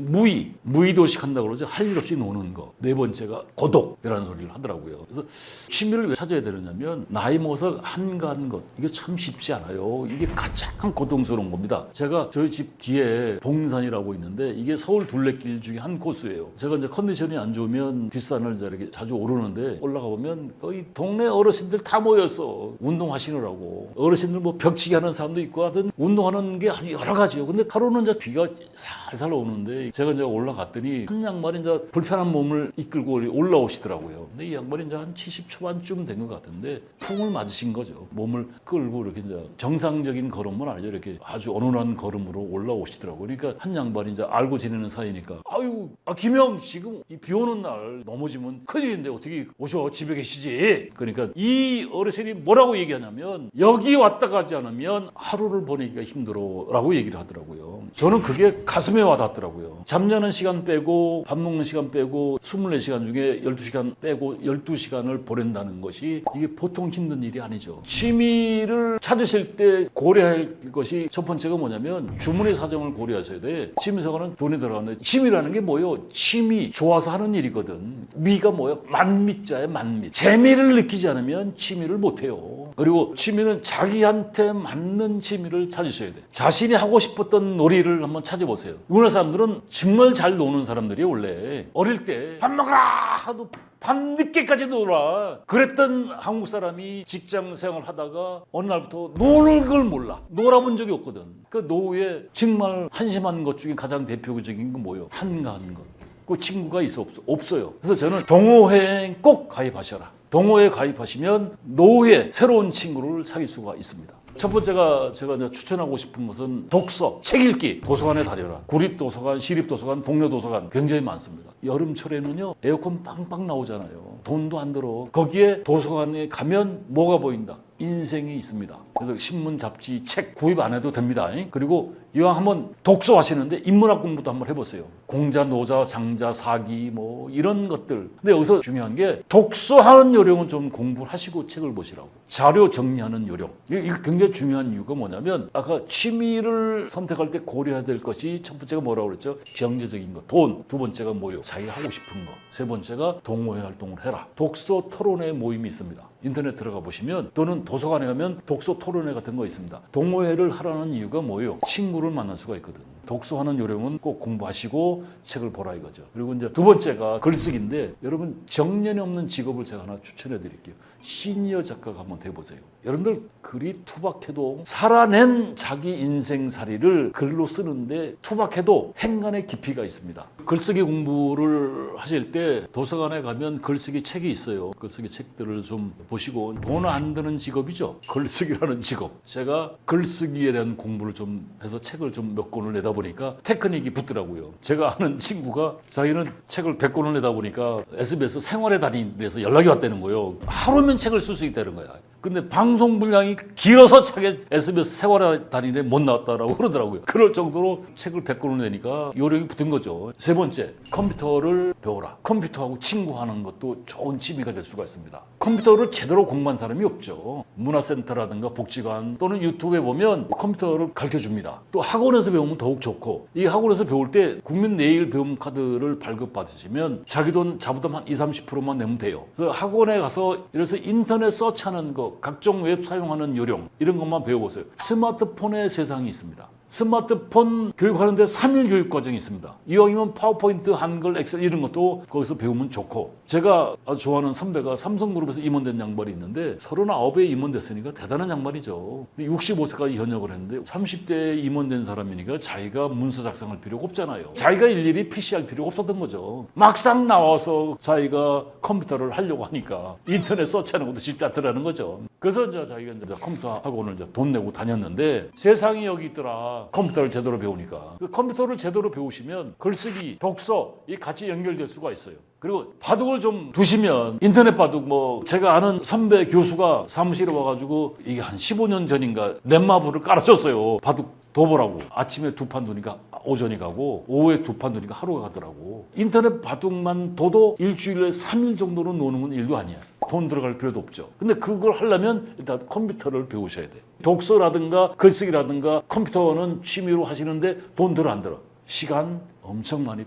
무의도식 한다고 그러죠. 할 일 없이 노는 거. 네 번째가 고독이라는 소리를 하더라고요. 그래서 취미를 왜 찾아야 되느냐면 나이 먹어서 한가한 것, 이게 참 쉽지 않아요. 이게 가장 고통스러운 겁니다. 제가 저희 집 뒤에 봉산이라고 있는데 이게 서울 둘레길 중에 한 코스예요. 제가 이제 컨디션이 안 좋으면 뒷산을 이렇게 자주 오르는데 올라가 보면 거의 동네 어르신들 다 모였어. 운동하시느라고. 어르신들 뭐 벽치기 하는 사람도 있고 하여튼 운동하는 게 아주 여러 가지요. 근데 하루는 이제 비가 살살 오는데 제가 이제 올라갔더니 한 양반이 이제 불편한 몸을 이끌고 올라오시더라고요. 근데 이 양반이 이제 한 70 초반쯤 된 것 같은데 풍을 맞으신 거죠. 몸을 끌고 이렇게 이제 정상적인 걸음은 아니죠. 이렇게 아주 어눌한 걸음으로 올라오시더라고요. 그러니까 한 양반이 이제 알고 지내는 사이니까 아유, 김영 지금 이 비 오는 날 넘어지면 큰일인데 어떻게 오셔? 집에 계시지? 그러니까 이 어르신이 뭐라고 얘기하냐면 여기 왔다 가지 않으면 하루를 보내기가 힘들어라고 얘기를 하더라고요. 저는 그게 가슴에 와닿더라고요. 잠자는 시간 빼고 밥 먹는 시간 빼고 24시간 중에 12시간 빼고 12시간을 보낸다는 것이 이게 보통 힘든 일이 아니죠. 취미를 찾으실 때 고려할 것이 첫 번째가 뭐냐면 주문의 사정을 고려하셔야 돼. 취미생활은 돈이 들어가는데 취미라는 게 뭐예요? 취미, 좋아서 하는 일이거든. 미가 뭐예요? 만미자에 만미. 재미를 느끼지 않으면 취미를 못해요. 그리고 취미는 자기한테 맞는 취미를 찾으셔야 돼. 자신이 하고 싶었던 놀이를 한번 찾아보세요. 우리나라 사람들은 정말 잘 노는 사람들이 원래 어릴 때 밥 먹으라 하도 밤늦게까지 놀아. 그랬던 한국 사람이 직장 생활 하다가 어느 날부터 노는 걸 몰라. 놀아본 적이 없거든. 그 노후에 정말 한심한 것 중에 가장 대표적인 건 뭐예요? 한가한 것. 그 친구가 있어 없어요. 그래서 저는 동호회에 꼭 가입하셔라. 동호회에 가입하시면 노후에 새로운 친구를 사귈 수가 있습니다. 첫 번째가 제가 이제 추천하고 싶은 것은 독서, 책 읽기, 도서관에 다녀라. 구립도서관, 시립도서관, 동료도서관 굉장히 많습니다. 여름철에는요 에어컨 빵빵 나오잖아요. 돈도 안 들어. 거기에 도서관에 가면 뭐가 보인다? 인생이 있습니다. 그래서 신문, 잡지, 책 구입 안 해도 됩니다. 그리고 이왕 한번 독서하시는데 인문학 공부도 한번 해보세요. 공자, 노자, 장자, 사기 뭐 이런 것들. 근데 여기서 중요한 게 독서하는 요령은 좀 공부를 하시고 책을 보시라고. 자료 정리하는 요령. 이게 굉장히 중요한 이유가 뭐냐면 아까 취미를 선택할 때 고려해야 될 것이 첫 번째가 뭐라고 그랬죠? 경제적인 거, 돈. 두 번째가 뭐요? 자기가 하고 싶은 거. 세 번째가 동호회 활동을 해라. 독서 토론회 모임이 있습니다. 인터넷 들어가 보시면 또는 도서관에 가면 독서 토론회 같은 거 있습니다. 동호회를 하라는 이유가 뭐예요? 친구를 만날 수가 있거든. 독서하는 요령은 꼭 공부하시고 책을 보라 이거죠. 그리고 이제 두 번째가 글쓰기인데 여러분 정년이 없는 직업을 제가 하나 추천해 드릴게요. 시니어 작가가 한번 돼보세요. 여러분들 글이 투박해도 살아낸 자기 인생살이를 글로 쓰는데 투박해도 행간의 깊이가 있습니다. 글쓰기 공부를 하실 때 도서관에 가면 글쓰기 책이 있어요. 글쓰기 책들을 좀 보시고 돈 안 드는 직업이죠. 글쓰기라는 직업. 제가 글쓰기에 대한 공부를 좀 해서 책을 좀 몇 권을 내다 보니까 테크닉이 붙더라고요. 제가 아는 친구가 자기는 책을 100권을 내다 보니까 SBS 생활의 달인에서 연락이 왔다는 거예요. 하루면 책을 쓸 수 있다는 거야. 근데 방송 분량이 길어서 책에 SBS 생활의 달인에 못 나왔다라고 그러더라고요. 그럴 정도로 책을 100권을 내니까 요령이 붙은 거죠. 세 번째, 컴퓨터를 배워라. 컴퓨터하고 친구하는 것도 좋은 취미가 될 수가 있습니다. 컴퓨터를 제대로 공부한 사람이 없죠. 문화센터라든가 복지관 또는 유튜브에 보면 컴퓨터를 가르쳐줍니다. 또 학원에서 배우면 더욱 좋고 이 학원에서 배울 때 국민 내일 배움 카드를 발급받으시면 자기 돈 자부담 한 20-30%만 내면 돼요. 그래서 학원에 가서 이래서 인터넷 서치하는 거 각종 웹 사용하는 요령 이런 것만 배워보세요. 스마트폰의 세상이 있습니다. 스마트폰 교육하는데 3일 교육 과정이 있습니다. 이왕이면 파워포인트, 한글, 엑셀 이런 것도 거기서 배우면 좋고 제가 아주 좋아하는 선배가 삼성그룹에서 임원된 양반이 있는데 39에 임원됐으니까 대단한 양반이죠. 65세까지 현역을 했는데 30대에 임원된 사람이니까 자기가 문서 작성할 필요가 없잖아요. 자기가 일일이 PC할 필요가 없었던 거죠. 막상 나와서 자기가 컴퓨터를 하려고 하니까 인터넷 서치하는 것도 쉽지 않더라는 거죠. 그래서 이제 자기가 이제 컴퓨터 학원을 이제 돈 내고 다녔는데 세상이 여기 있더라. 컴퓨터를 제대로 배우니까. 그 컴퓨터를 제대로 배우시면 글쓰기, 독서 이 같이 연결될 수가 있어요. 그리고 바둑을 좀 두시면 인터넷 바둑 뭐 제가 아는 선배 교수가 사무실에 와가지고 이게 한 15년 전인가 넷마블을 깔아줬어요. 바둑 도보라고. 아침에 2판 두니까 오전이 가고 오후에 2판 두니까 하루가 가더라고. 인터넷 바둑만 둬도 일주일에 3일 정도는 노는 건 일도 아니야. 돈 들어갈 필요도 없죠. 근데 그걸 하려면 일단 컴퓨터를 배우셔야 돼. 독서라든가 글쓰기라든가 컴퓨터는 취미로 하시는데 돈 들어 안 들어. 시간 엄청 많이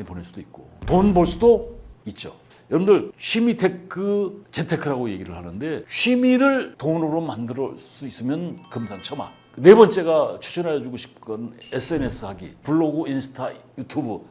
보낼 수도 있고 돈 벌 수도 있죠. 여러분들 취미 테크 재테크라고 얘기를 하는데 취미를 돈으로 만들 수 있으면 금상첨화. 네 번째가 추천해주고 싶은 건 SNS 하기. 블로그, 인스타,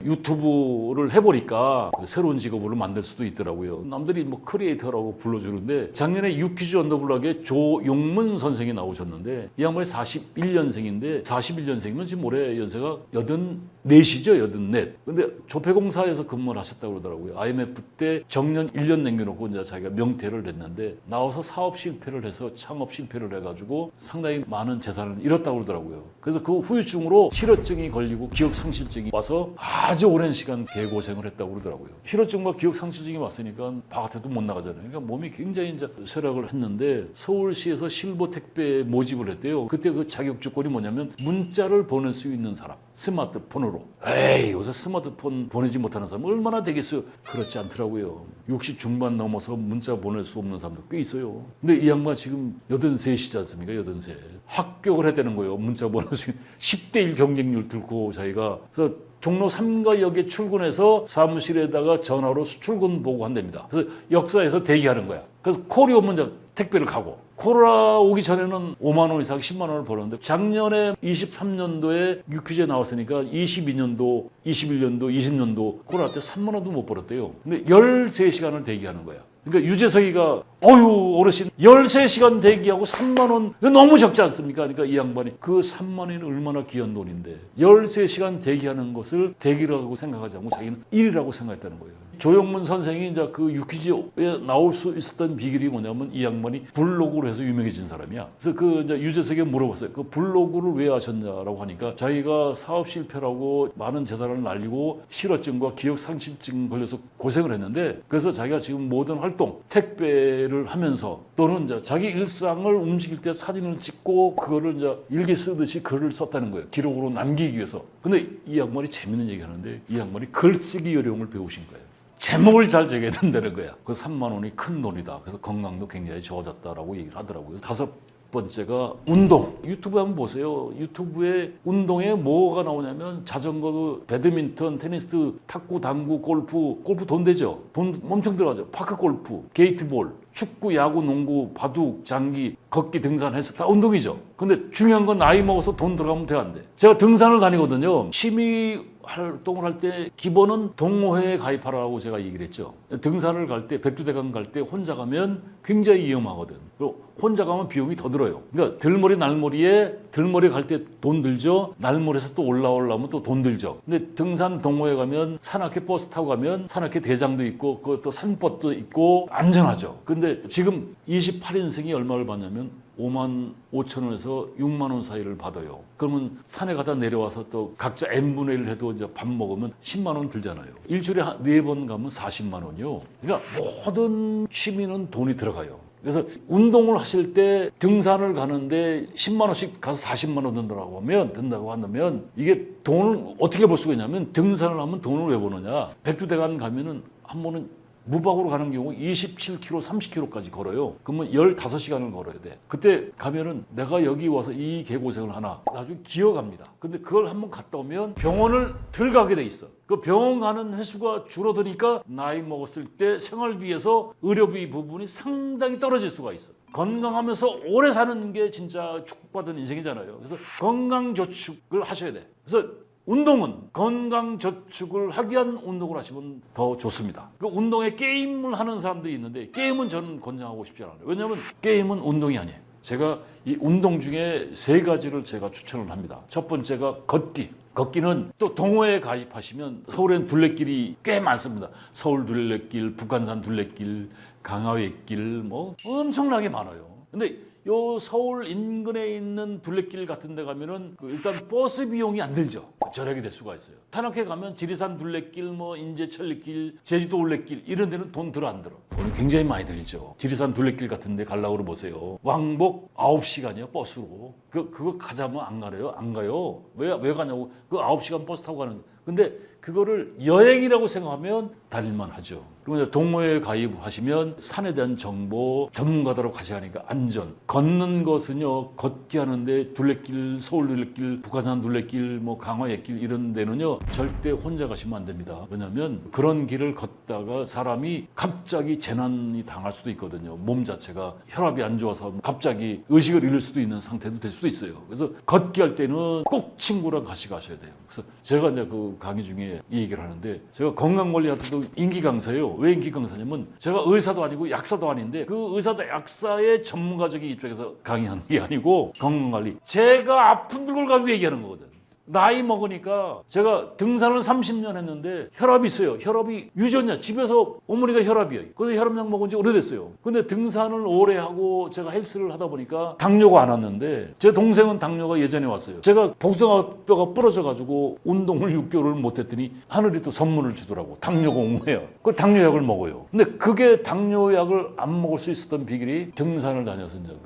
유튜브를 해보니까 새로운 직업으로 만들 수도 있더라고요. 남들이 뭐 크리에이터라고 불러주는데 작년에 유퀴즈 언더블락에 조용문 선생이 나오셨는데 이 양반이 41년생인데 41년생이면 지금 올해 연세가 84시죠. 84. 근데 조폐공사에서 근무를 하셨다고 그러더라고요. IMF 때 정년 1년 남겨놓고 이제 자기가 명퇴를 했는데 나와서 사업 실패를 해서 창업 실패를 해가지고 상당히 많은 재산을 잃었다고 그러더라고요. 그래서 그 후유증으로 실어증이 걸리고 기억상실증이 와서 아주 오랜 시간 개고생을 했다고 그러더라고요. 실어증과 기억상실증이 왔으니까 바깥에도 못 나가잖아요. 그러니까 몸이 굉장히 이제 쇠락을 했는데 서울시에서 실버 택배 모집을 했대요. 그때 그 자격 조건이 뭐냐면 문자를 보낼 수 있는 사람. 스마트폰으로. 에이, 요새 스마트폰 보내지 못하는 사람 얼마나 되겠어요? 그렇지 않더라고요. 60 중반 넘어서 문자 보낼 수 없는 사람도 꽤 있어요. 근데 이 양반 지금 83시지 않습니까? 83. 합격을 해야 되는 거예요. 문자 보낼 수 있는 10대 1 경쟁률 들고 자기가. 그래서 종로 3가역에 출근해서 사무실에다가 전화로 출근 보고한답니다. 그래서 역사에서 대기하는 거야. 그래서 콜이 오면 이제 택배를 가고. 코로나 오기 전에는 5만 원 이상 10만 원을 벌었는데 작년에 23년도에 유퀴즈에 나왔으니까 22년도, 21년도, 20년도 코로나 때 3만 원도 못 벌었대요. 근데 13시간을 대기하는 거야. 그러니까 유재석이가 어휴 어르신 13시간 대기하고 3만 원 이거 너무 적지 않습니까? 그러니까 이 양반이 그 3만 원이 얼마나 귀한 돈인데 13시간 대기하는 것을 대기라고 생각하지 않고 자기는 일이라고 생각했다는 거예요. 조영문 선생이 이제 그 유퀴즈에 나올 수 있었던 비결이 뭐냐면 이 양반이 블로그로 해서 유명해진 사람이야. 그래서 그 이제 유재석에게 물어봤어요. 그 블로그를 왜 하셨냐라고 하니까 자기가 사업 실패라고 많은 재산을 날리고 실어증과 기억 상실증 걸려서 고생을 했는데 그래서 자기가 지금 모든 활동 택배를 하면서 또는 이제 자기 일상을 움직일 때 사진을 찍고 그거를 이제 일기 쓰듯이 글을 썼다는 거예요. 기록으로 남기기 위해서. 근데 이 양반이 재밌는 얘기하는데 이 양반이 글쓰기 요령을 배우신 거예요. 제목을 잘 적어야 된다는 거야. 그 3만 원이 큰 돈이다. 그래서 건강도 굉장히 좋아졌다라고 얘기를 하더라고요. 5번째가 운동. 유튜브 한번 보세요. 유튜브에 운동에 뭐가 나오냐면 자전거도 배드민턴, 테니스, 탁구, 당구, 골프 돈 되죠. 돈 엄청 들어가죠. 파크 골프, 게이트볼, 축구, 야구, 농구, 바둑, 장기, 걷기, 등산 해서 다 운동이죠. 근데 중요한 건 나이 먹어서 돈 들어가면 돼 안 돼. 제가 등산을 다니거든요. 취미 활동을 할 때 기본은 동호회에 가입하라고 제가 얘기를 했죠. 등산을 갈 때 백두대간 갈 때 혼자 가면 굉장히 위험하거든. 그리고 혼자 가면 비용이 더 들어요. 그러니까 들머리 날머리에 들머리 갈 때 돈 들죠. 날머리에서 또 올라오려면 또 돈 들죠. 근데 등산 동호회 가면 산악회 버스 타고 가면 산악회 대장도 있고 그것도 산버스도 있고 안전하죠. 근데 지금 28인승이 얼마를 받냐면 5만 5천 원에서 6만 원 사이를 받아요. 그러면 산에 가다 내려와서 또 각자 n분의 1 해도 이제 밥 먹으면 10만 원 들잖아요. 일주일에 4번 가면 40만 원이요. 그러니까 모든 취미는 돈이 들어가요. 그래서 운동을 하실 때 등산을 가는데 10만 원씩 가서 40만 원 든다고 한다면 이게 돈을 어떻게 벌 수가 있냐면 등산을 하면 돈을 왜 버느냐. 백두대간 가면은 한 번은 무박으로 가는 경우 27km, 30km까지 걸어요. 그러면 15시간을 걸어야 돼. 그때 가면은 내가 여기 와서 이 개고생을 하나 나중에 기어갑니다. 근데 그걸 한번 갔다 오면 병원을 덜 가게 돼 있어. 그 병원 가는 횟수가 줄어드니까 나이 먹었을 때 생활비에서 의료비 부분이 상당히 떨어질 수가 있어. 건강하면서 오래 사는 게 진짜 축복받은 인생이잖아요. 그래서 건강저축을 하셔야 돼. 그래서 운동은 건강저축을 하기 위한 운동을 하시면 더 좋습니다. 그 운동에 게임을 하는 사람들이 있는데 게임은 저는 권장하고 싶지 않아요. 왜냐하면 게임은 운동이 아니에요. 제가 이 운동 중에 3가지를 제가 추천을 합니다. 첫 번째가 걷기. 걷기는 또 동호회에 가입하시면 서울엔 둘레길이 꽤 많습니다. 서울 둘레길, 북한산 둘레길, 강화회길 뭐 엄청나게 많아요. 근데 요 서울 인근에 있는 둘레길 같은 데 가면은 일단 버스 비용이 안 들죠. 절약이 될 수가 있어요. 탄핵에 가면 지리산 둘레길, 뭐 인제천리길, 제주도 올레길 이런 데는 돈 들어 안 들어? 돈이 굉장히 많이 들죠. 지리산 둘레길 같은 데 가려고 보세요. 왕복 9시간이요 버스로. 그거 가자면 안 가래요? 안 가요. 왜 가냐고. 그 9시간 버스 타고 가는 거예요. 근데 그거를 여행이라고 생각하면 다닐만 하죠. 그리고 이제 동호회에 가입하시면 산에 대한 정보 전문가들하고 같이 하니까 안전. 걷는 것은요, 걷기 하는데 둘레길, 서울 둘레길, 북한산 둘레길, 뭐 강화예길 이런 데는요, 절대 혼자 가시면 안 됩니다. 왜냐하면 그런 길을 걷다가 사람이 갑자기 재난이 당할 수도 있거든요. 몸 자체가 혈압이 안 좋아서 갑자기 의식을 잃을 수도 있는 상태도 될 수도 있어요. 그래서 걷기 할 때는 꼭 친구랑 같이 가셔야 돼요. 그래서 제가 이제 그 강의 중에 이 얘기를 하는데, 제가 건강관리한테도 인기 강사예요. 왜 인기 강사냐면 제가 의사도 아니고 약사도 아닌데 그 의사도 약사의 전문가적인 입장에서 강의하는 게 아니고 건강관리, 제가 아픈 걸 가지고 얘기하는 거거든. 나이 먹으니까 제가 등산을 30년 했는데 혈압이 있어요. 혈압이 유전이야. 집에서 어머니가 혈압이에요. 그래서 혈압약 먹은 지 오래됐어요. 근데 등산을 오래 하고 제가 헬스를 하다 보니까 당뇨가 안 왔는데, 제 동생은 당뇨가 예전에 왔어요. 제가 복숭아뼈가 부러져가지고 운동을 6개월을 못했더니 하늘이 또 선물을 주더라고. 당뇨가 온 거예요. 그 당뇨약을 먹어요. 근데 그게 당뇨약을 안 먹을 수 있었던 비결이 등산을 다녀서 이제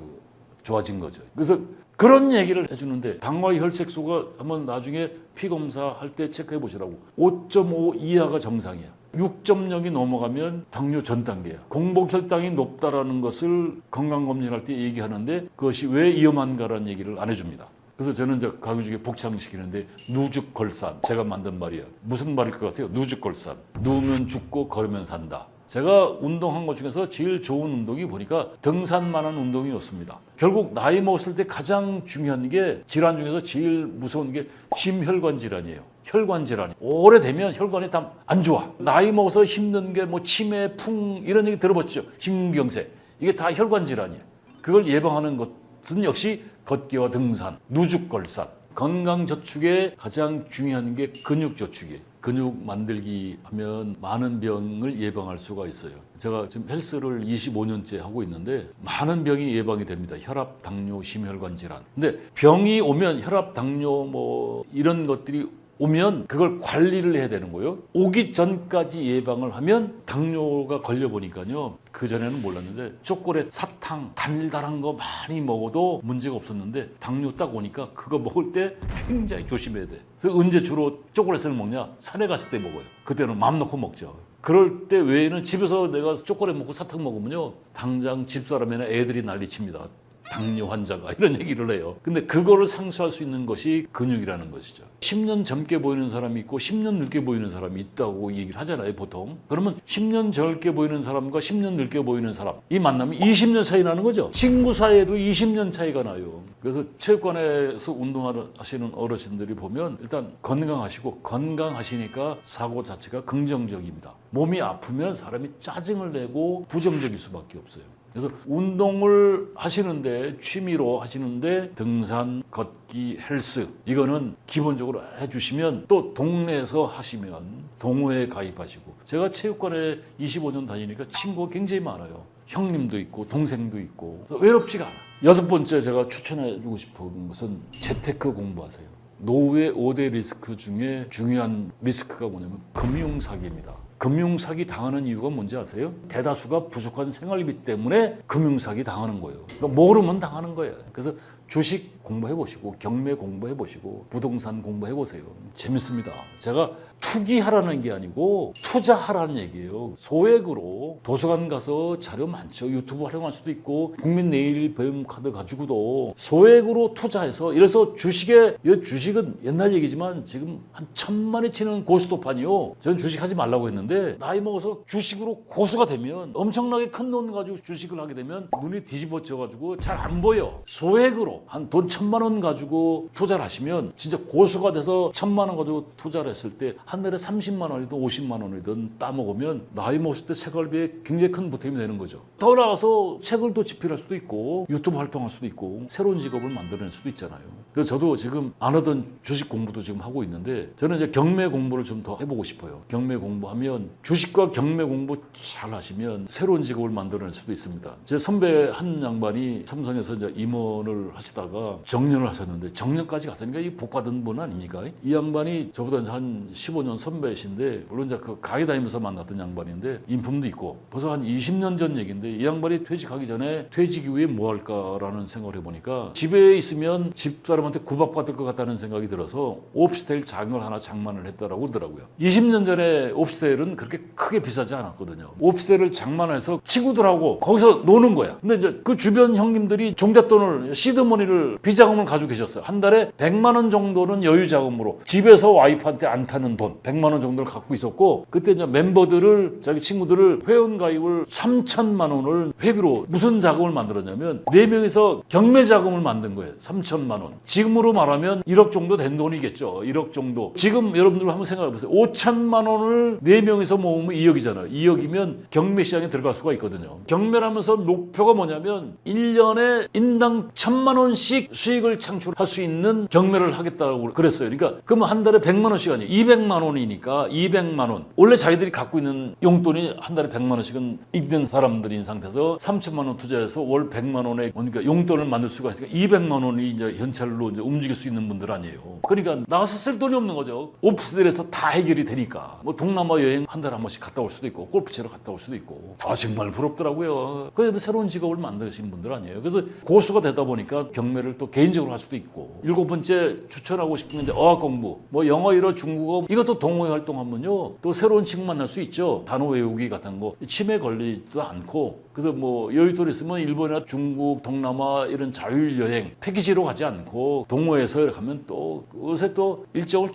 좋아진 거죠. 그래서 그런 얘기를 해주는데, 당화 혈색소가 한번 나중에 피 검사할 때 체크해 보시라고. 5.5 이하가 정상이야. 6.0이 넘어가면 당뇨 전 단계야. 공복 혈당이 높다라는 것을 건강검진할 때 얘기하는데 그것이 왜 위험한가라는 얘기를 안 해줍니다. 그래서 저는 이제 강의 중에 복창시키는데, 누죽걸산, 제가 만든 말이에요. 무슨 말일 것 같아요? 누죽걸산. 누우면 죽고 걸으면 산다. 제가 운동한 것 중에서 제일 좋은 운동이 보니까 등산만한 운동이었습니다. 결국 나이 먹었을 때 가장 중요한 게, 질환 중에서 제일 무서운 게 심혈관 질환이에요. 혈관 질환이 오래되면 혈관이 다 안 좋아. 나이 먹어서 힘든 게 뭐 치매, 풍 이런 얘기 들어봤죠. 심근경색, 이게 다 혈관 질환이에요. 그걸 예방하는 것은 역시 걷기와 등산, 누죽걸산. 건강 저축에 가장 중요한 게 근육 저축이에요. 근육 만들기 하면 많은 병을 예방할 수가 있어요. 제가 지금 헬스를 25년째 하고 있는데 많은 병이 예방이 됩니다. 혈압, 당뇨, 심혈관 질환. 근데 병이 오면, 혈압, 당뇨 뭐 이런 것들이 오면 그걸 관리를 해야 되는 거예요. 오기 전까지 예방을 하면, 당뇨가 걸려보니까요, 그전에는 몰랐는데 초콜릿, 사탕, 달달한 거 많이 먹어도 문제가 없었는데 당뇨 딱 오니까 그거 먹을 때 굉장히 조심해야 돼. 그래서 언제 주로 초콜릿을 먹냐? 산에 갔을 때 먹어요. 그때는 마음 놓고 먹죠. 그럴 때 외에는 집에서 내가 초콜릿 먹고 사탕 먹으면요, 당장 집사람이나 애들이 난리칩니다. 당뇨 환자가 이런 얘기를 해요. 근데 그거를 상쇄할 수 있는 것이 근육이라는 것이죠. 10년 젊게 보이는 사람이 있고 10년 늙게 보이는 사람이 있다고 얘기를 하잖아요, 보통. 그러면 10년 젊게 보이는 사람과 10년 늙게 보이는 사람, 이 만나면 20년 차이 나는 거죠. 친구 사이에도 20년 차이가 나요. 그래서 체육관에서 운동하시는 어르신들이 보면 일단 건강하시고, 건강하시니까 사고 자체가 긍정적입니다. 몸이 아프면 사람이 짜증을 내고 부정적일 수밖에 없어요. 그래서 운동을 하시는데, 취미로 하시는데 등산, 걷기, 헬스 이거는 기본적으로 해주시면, 또 동네에서 하시면 동호회에 가입하시고, 제가 체육관에 25년 다니니까 친구가 굉장히 많아요. 형님도 있고 동생도 있고 외롭지가 않아. 6번째 제가 추천해주고 싶은 것은 재테크 공부하세요. 노후의 5대 리스크 중에 중요한 리스크가 뭐냐면 금융사기입니다. 금융사기 당하는 이유가 뭔지 아세요? 대다수가 부족한 생활비 때문에 금융사기 당하는 거예요. 그러니까 모르면 당하는 거예요. 그래서 주식 공부해보시고, 경매 공부해보시고, 부동산 공부해보세요. 재밌습니다. 제가 투기하라는 게 아니고 투자하라는 얘기예요. 소액으로 도서관 가서 자료 많죠. 유튜브 활용할 수도 있고, 국민내일보험카드 가지고도 소액으로 투자해서, 이래서 주식은 옛날 얘기지만 지금 한 1000만에 치는 고스톱판이요. 저는 주식하지 말라고 했는데, 나이 먹어서 주식으로 고수가 되면, 엄청나게 큰 돈 가지고 주식을 하게 되면 눈이 뒤집어져가지고 잘 안 보여. 소액으로 그대로 한 돈 1,000만 원 가지고 투자를 하시면 진짜 고수가 돼서 1,000만 원 가지고 투자를 했을 때 한 달에 30만 원이든 50만 원이든 따먹으면 나이 먹었을 때 생활비에 굉장히 큰 보탬이 되는 거죠. 더 나아가서 책을 또 집필할 수도 있고 유튜브 활동할 수도 있고 새로운 직업을 만들어낼 수도 있잖아요. 그래서 저도 지금 안 하던 주식 공부도 지금 하고 있는데 저는 이제 경매 공부를 좀 더 해보고 싶어요. 경매 공부하면 주식과 경매 공부 잘 하시면 새로운 직업을 만들어낼 수도 있습니다. 제 선배 한 양반이 삼성에서 이제 임원을 하시다가 정년을 하셨는데 정년까지 갔으니까 이 복 받은 분 아닙니까? 이 양반이 저보다 한 15년 선배이신데 물론 이제 그 강의 다니면서 만났던 양반인데 인품도 있고 벌써 한 20년 전 얘기인데 이 양반이 퇴직하기 전에 퇴직 이후에 뭐 할까라는 생각을 해보니까 집에 있으면 집사람한테 구박받을 것 같다는 생각이 들어서 오피스텔 장을 하나 장만을 했다라고 그러더라고요. 20년 전에 오피스텔은 그렇게 크게 비싸지 않았거든요. 오피스텔을 장만해서 친구들하고 거기서 노는 거야. 근데 이제 그 주변 형님들이 종잣돈을 시드머니를 비자금을 가지고 계셨어요. 한 달에 100만 원 정도는 여유 자금으로 집에서 와이프한테 안 타는 돈 100만 원 정도를 갖고 있었고 그때 이제 멤버들을 자기 친구들을 회원 가입을 3천만 원을 회비로 무슨 자금을 만들었냐면 4명이서 경매 자금을 만든 거예요. 3천만 원. 지금으로 말하면 1억 정도 된 돈이겠죠. 1억 정도. 지금 여러분들 한번 생각해 보세요. 5천만 원을 4명이서 모으면 2억이잖아요. 2억이면 경매 시장에 들어갈 수가 있거든요. 경매라면서 목표가 뭐냐면 1년에 인당 1,000만 원씩 수익을 창출할 수 있는 경매를 하겠다고 그랬어요. 그러니까 그러면 한 달에 100만 원씩 아니에요. 200만 원이니까 200만 원. 원래 자기들이 갖고 있는 용돈이 한 달에 100만 원씩은 있는 사람들인 상태에서 3천만 원 투자해서 월 100만 원의 그러니까 용돈을 만들 수가 있으니까 200만 원이 이제 현찰로 이제 움직일 수 있는 분들 아니에요. 그러니까 나가서 쓸 돈이 없는 거죠. 오피스텔에서 다 해결이 되니까 뭐 동남아 여행 한 달에 한 번씩 갔다 올 수도 있고 골프 치러 갔다 올 수도 있고 아 정말 부럽더라고요. 그래서 새로운 직업을 만드시는 분들 아니에요. 그래서 고수가 되다 보니까 경매를 또 개인적으로 할 수도 있고 7번째 추천하고 싶은 게 어학 공부 뭐 영어, 일어, 중국어 이것도 동호회 활동하면요 또 새로운 친구 만날 수 있죠. 단어 외우기 같은 거 치매 걸리지도 않고 그래서 뭐 여유돈 있으면 일본이나 중국, 동남아 이런 자율 여행 패키지로 가지 않고 동호회에서 이렇게 하면 또 요새 또 일정을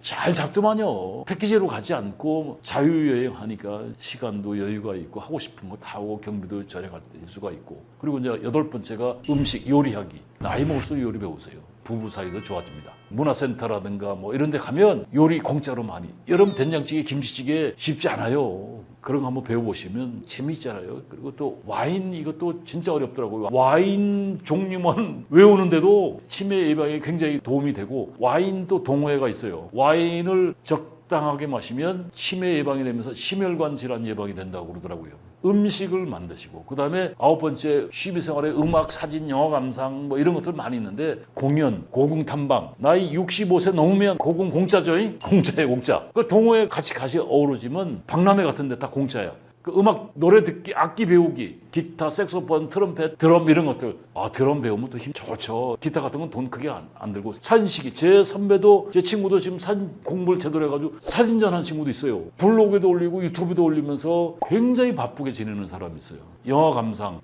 잘 잡더만요. 패키지로 가지 않고 자유여행 하니까 시간도 여유가 있고 하고 싶은 거 다 하고 경비도 절약할 수가 있고 그리고 이제 8번째가 음식 요리하기. 나이 먹을수록 요리 배우세요. 부부 사이도 좋아집니다. 문화센터라든가 뭐 이런 데 가면 요리 공짜로 많이. 여러분 된장찌개, 김치찌개 쉽지 않아요. 그런 거 한번 배워보시면 재미있잖아요. 그리고 또 와인 이것도 진짜 어렵더라고요. 와인 종류만 외우는데도 치매 예방에 굉장히 도움이 되고 와인도 동호회가 있어요. 와인을 적당하게 마시면 치매 예방이 되면서 심혈관 질환 예방이 된다고 그러더라고요. 음식을 만드시고 그 다음에 9번째 취미생활에 음악, 사진, 영화 감상 뭐 이런 것들 많이 있는데 공연, 고궁 탐방 나이 65세 넘으면 고궁 공짜죠? 공짜예요 공짜. 그 동호회 같이 어우러지면 박람회 같은 데 다 공짜야. 그 음악 노래 듣기, 악기 배우기, 기타, 색소폰, 트럼펫, 드럼 이런 것들. 아 드럼 배우면 또 힘 좋죠. 기타 같은 건 돈 크게 안 들고. 사진시기 제 선배도 제 친구도 지금 사진 공부를 제대로 해가지고 사진전 한 친구도 있어요. 블로그에도 올리고 유튜브에도 올리면서 굉장히 바쁘게 지내는 사람이 있어요. 영화 감상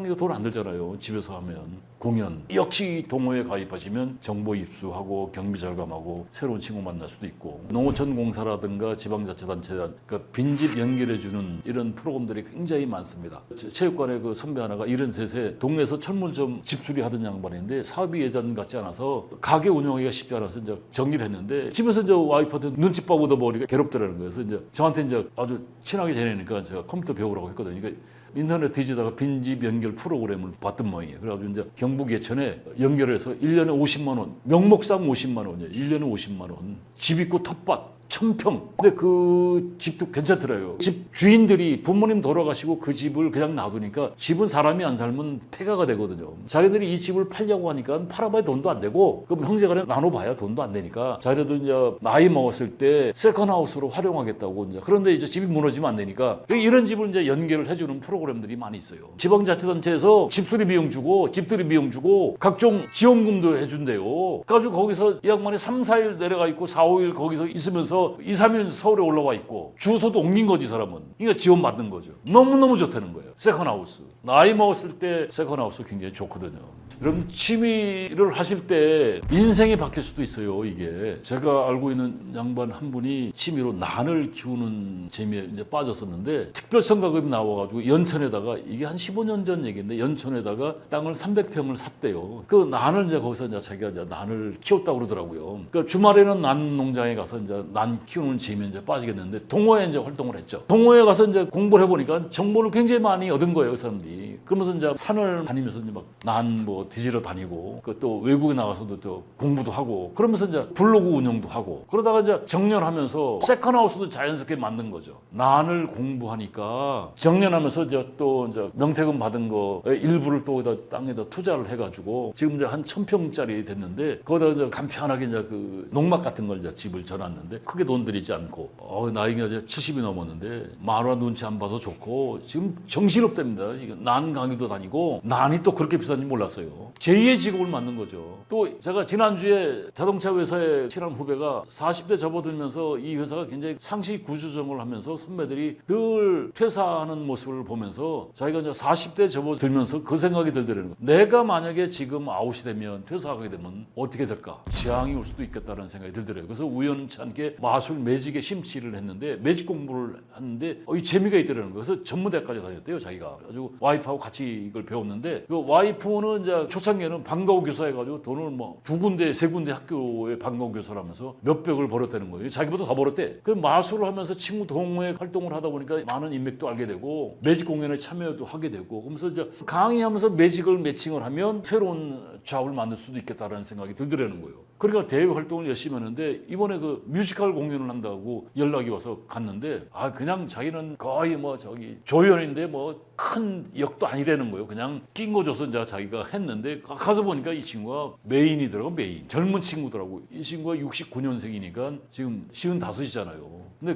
이거 돈 안 들잖아요. 집에서 하면. 공연 역시 동호회 가입하시면 정보 입수하고 경비 절감하고 새로운 친구 만날 수도 있고 농어촌 공사라든가 지방자치단체 그러니까 빈집 연결해주는 이런 프로그램들이 굉장히 많습니다. 체육관에 그 선배 하나가 73세 동네에서 철물점 집수리 하던 양반인데 사업이 예전 같지 않아서 가게 운영하기가 쉽지 않아서 이제 정리를 했는데 집에서 이제 와이프한테 눈칫밥 얻어버리니까 괴롭더라는 거예요. 그래서 이제 저한테 이제 아주 친하게 지내니까 제가 컴퓨터 배우라고 했거든요. 그러니까 인터넷 뒤지다가 빈집 연결 프로그램을 봤던 모양이에요. 그래가지고 이제 경북 예천에 연결해서 1년에 50만 원, 명목상 50만 원이에요. 1년에 50만 원. 집 있고 텃밭. 1,000평. 근데 그 집도 괜찮더라고요. 집 주인들이 부모님 돌아가시고 그 집을 그냥 놔두니까 집은 사람이 안 살면 폐가가 되거든요. 자기들이 이 집을 팔려고 하니까 팔아봐야 돈도 안 되고 그럼 형제간에 나눠봐야 돈도 안 되니까 자기들도 이제 나이 먹었을 때 세컨하우스로 활용하겠다고 이제 그런데 이제 집이 무너지면 안 되니까 이런 집을 이제 연결을 해주는 프로그램들이 많이 있어요. 지방자치단체에서 집수리 비용 주고 집들이 비용 주고 각종 지원금도 해준대요. 그래가지고 거기서 이 양반이 3, 4일 내려가 있고 4, 5일 거기서 있으면서 2, 3일 서울에 올라와 있고 주소도 옮긴 거지 사람은. 그러니까 지원받는 거죠. 너무너무 좋다는 거예요. 세컨하우스. 나이 먹었을 때 세컨하우스 굉장히 좋거든요. 여러분 취미를 하실 때 인생이 바뀔 수도 있어요. 이게 제가 알고 있는 양반 한 분이 취미로 난을 키우는 재미에 이제 빠졌었는데 특별성과급이 나와가지고 연천에다가 이게 한 15년 전 얘기인데 연천에다가 땅을 300평을 샀대요. 그 난을 이제 거기서 이제 자기가 이제 난을 키웠다고 그러더라고요. 그러니까 주말에는 난 농장에 가서 이제 난 키우는 재미에 이제 빠지겠는데 동호회 이제 활동을 했죠. 동호회 가서 이제 공부를 해보니까 정보를 굉장히 많이 얻은 거예요, 그 사람들이. 그러면서 이제 산을 다니면서 이제 막 난 뭐 뒤지러 다니고 그 또 외국에 나가서도 또 공부도 하고 그러면서 이제 블로그 운영도 하고 그러다가 이제 정년하면서 세컨하우스도 자연스럽게 만든 거죠. 난을 공부하니까 정년하면서 이제 또 이제 명퇴금 받은 거 일부를 또 땅에다 투자를 해가지고 지금 이제 한 1000평짜리 됐는데 거기다 이제 간편하게 이제 그 농막 같은 걸 이제 집을 져놨는데 크게 돈 들이지 않고 나이가 이제 70이 넘었는데 만화 눈치 안 봐서 좋고 지금 정신없답니다. 난 강의도 다니고 난이 또 그렇게 비싼지 몰랐어요. 제2의 직업을 만든 거죠. 또 제가 지난주에 자동차 회사에 친한 후배가 40대 접어들면서 이 회사가 굉장히 상시 구조조정을 하면서 선배들이 늘 퇴사하는 모습을 보면서 자기가 이제 40대 접어들면서 그 생각이 들더라는 거예요. 내가 만약에 지금 아웃이 되면 퇴사하게 되면 어떻게 될까? 재앙이 올 수도 있겠다는 생각이 들더라고요. 그래서 우연치 않게 마술 매직에 심취를 했는데 매직 공부를 하는데 이 재미가 있더라는 거예요. 그래서 전문대까지 다녔대요. 자기가. 아주 와이프하고 같이 이걸 배웠는데 그 와이프는 이제 초창기에는 방과후 교사해가지고 돈을 뭐 2군데 3군데 학교에 방과후 교사라면서 몇백을 벌었다는 거예요. 자기보다 더 벌었대. 그 마술을 하면서 친구 동호회 활동을 하다 보니까 많은 인맥도 알게 되고 매직 공연에 참여도 하게 되고 그러면서 이제 강의하면서 매직을 매칭을 하면 새로운 잡을 만들 수도 있겠다라는 생각이 들더라는 거예요. 그러니까 대외 활동을 열심히 하는데 이번에 그 뮤지컬 공연을 한다고 연락이 와서 갔는데 그냥 자기는 거의 뭐 저기 조연인데 뭐 큰 역도 아니라는 거예요. 그냥 낀 거 줘서 이제 자기가 했는데 가서 보니까 이 친구가 메인이더라고. 메인. 젊은 친구더라고. 이 친구가 69년생이니까 지금 55이잖아요. 근데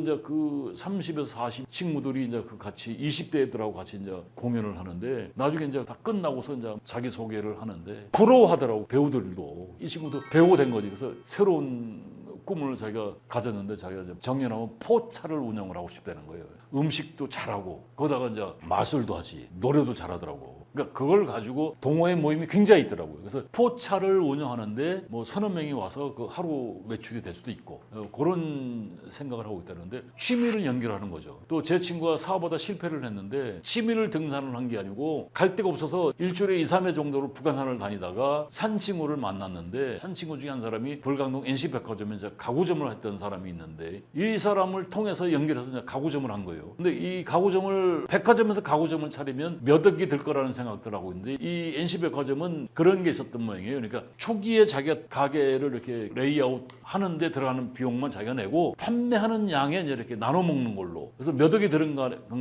이제 그 30에서 40 친구들이 이제 그 같이 20대들하고 같이 이제 공연을 하는데 나중에 이제 다 끝나고서 이제 자기 소개를 하는데 부러워하더라고. 배우들도. 이 친구도 배우가 된 거지. 그래서 새로운 꿈을 자기가 가졌는데 자기가 정년하면 포차를 운영을 하고 싶다는 거예요. 음식도 잘하고 거기다가 이제 마술도 하지 노래도 잘하더라고. 그러니까 그걸 가지고 동호회 모임이 굉장히 있더라고요. 그래서 포차를 운영하는데 뭐 30명이 와서 그 하루 매출이 될 수도 있고 그런 생각을 하고 있다는데 취미를 연결하는 거죠. 또 제 친구가 사업하다 실패를 했는데 취미를 등산을 한 게 아니고 갈 데가 없어서 일주일에 2, 3회 정도로 북한산을 다니다가 산 친구를 만났는데 산 친구 중에 한 사람이 불광동 NC백화점에 이제 가구점을 했던 사람이 있는데 이 사람을 통해서 연결해서 이제 가구점을 한 거예요. 근데 이 가구점을 백화점에서 가구점을 차리면 몇 억이 들 거라는 생각들 하고 있는데 이 NC백화점은 그런 게 있었던 모양이에요. 그러니까 초기에 자기가 가게를 이렇게 레이아웃 하는데 들어가는 비용만 자기가 내고 판매하는 양에 이제 이렇게 나눠 먹는 걸로. 그래서 몇 억이 들은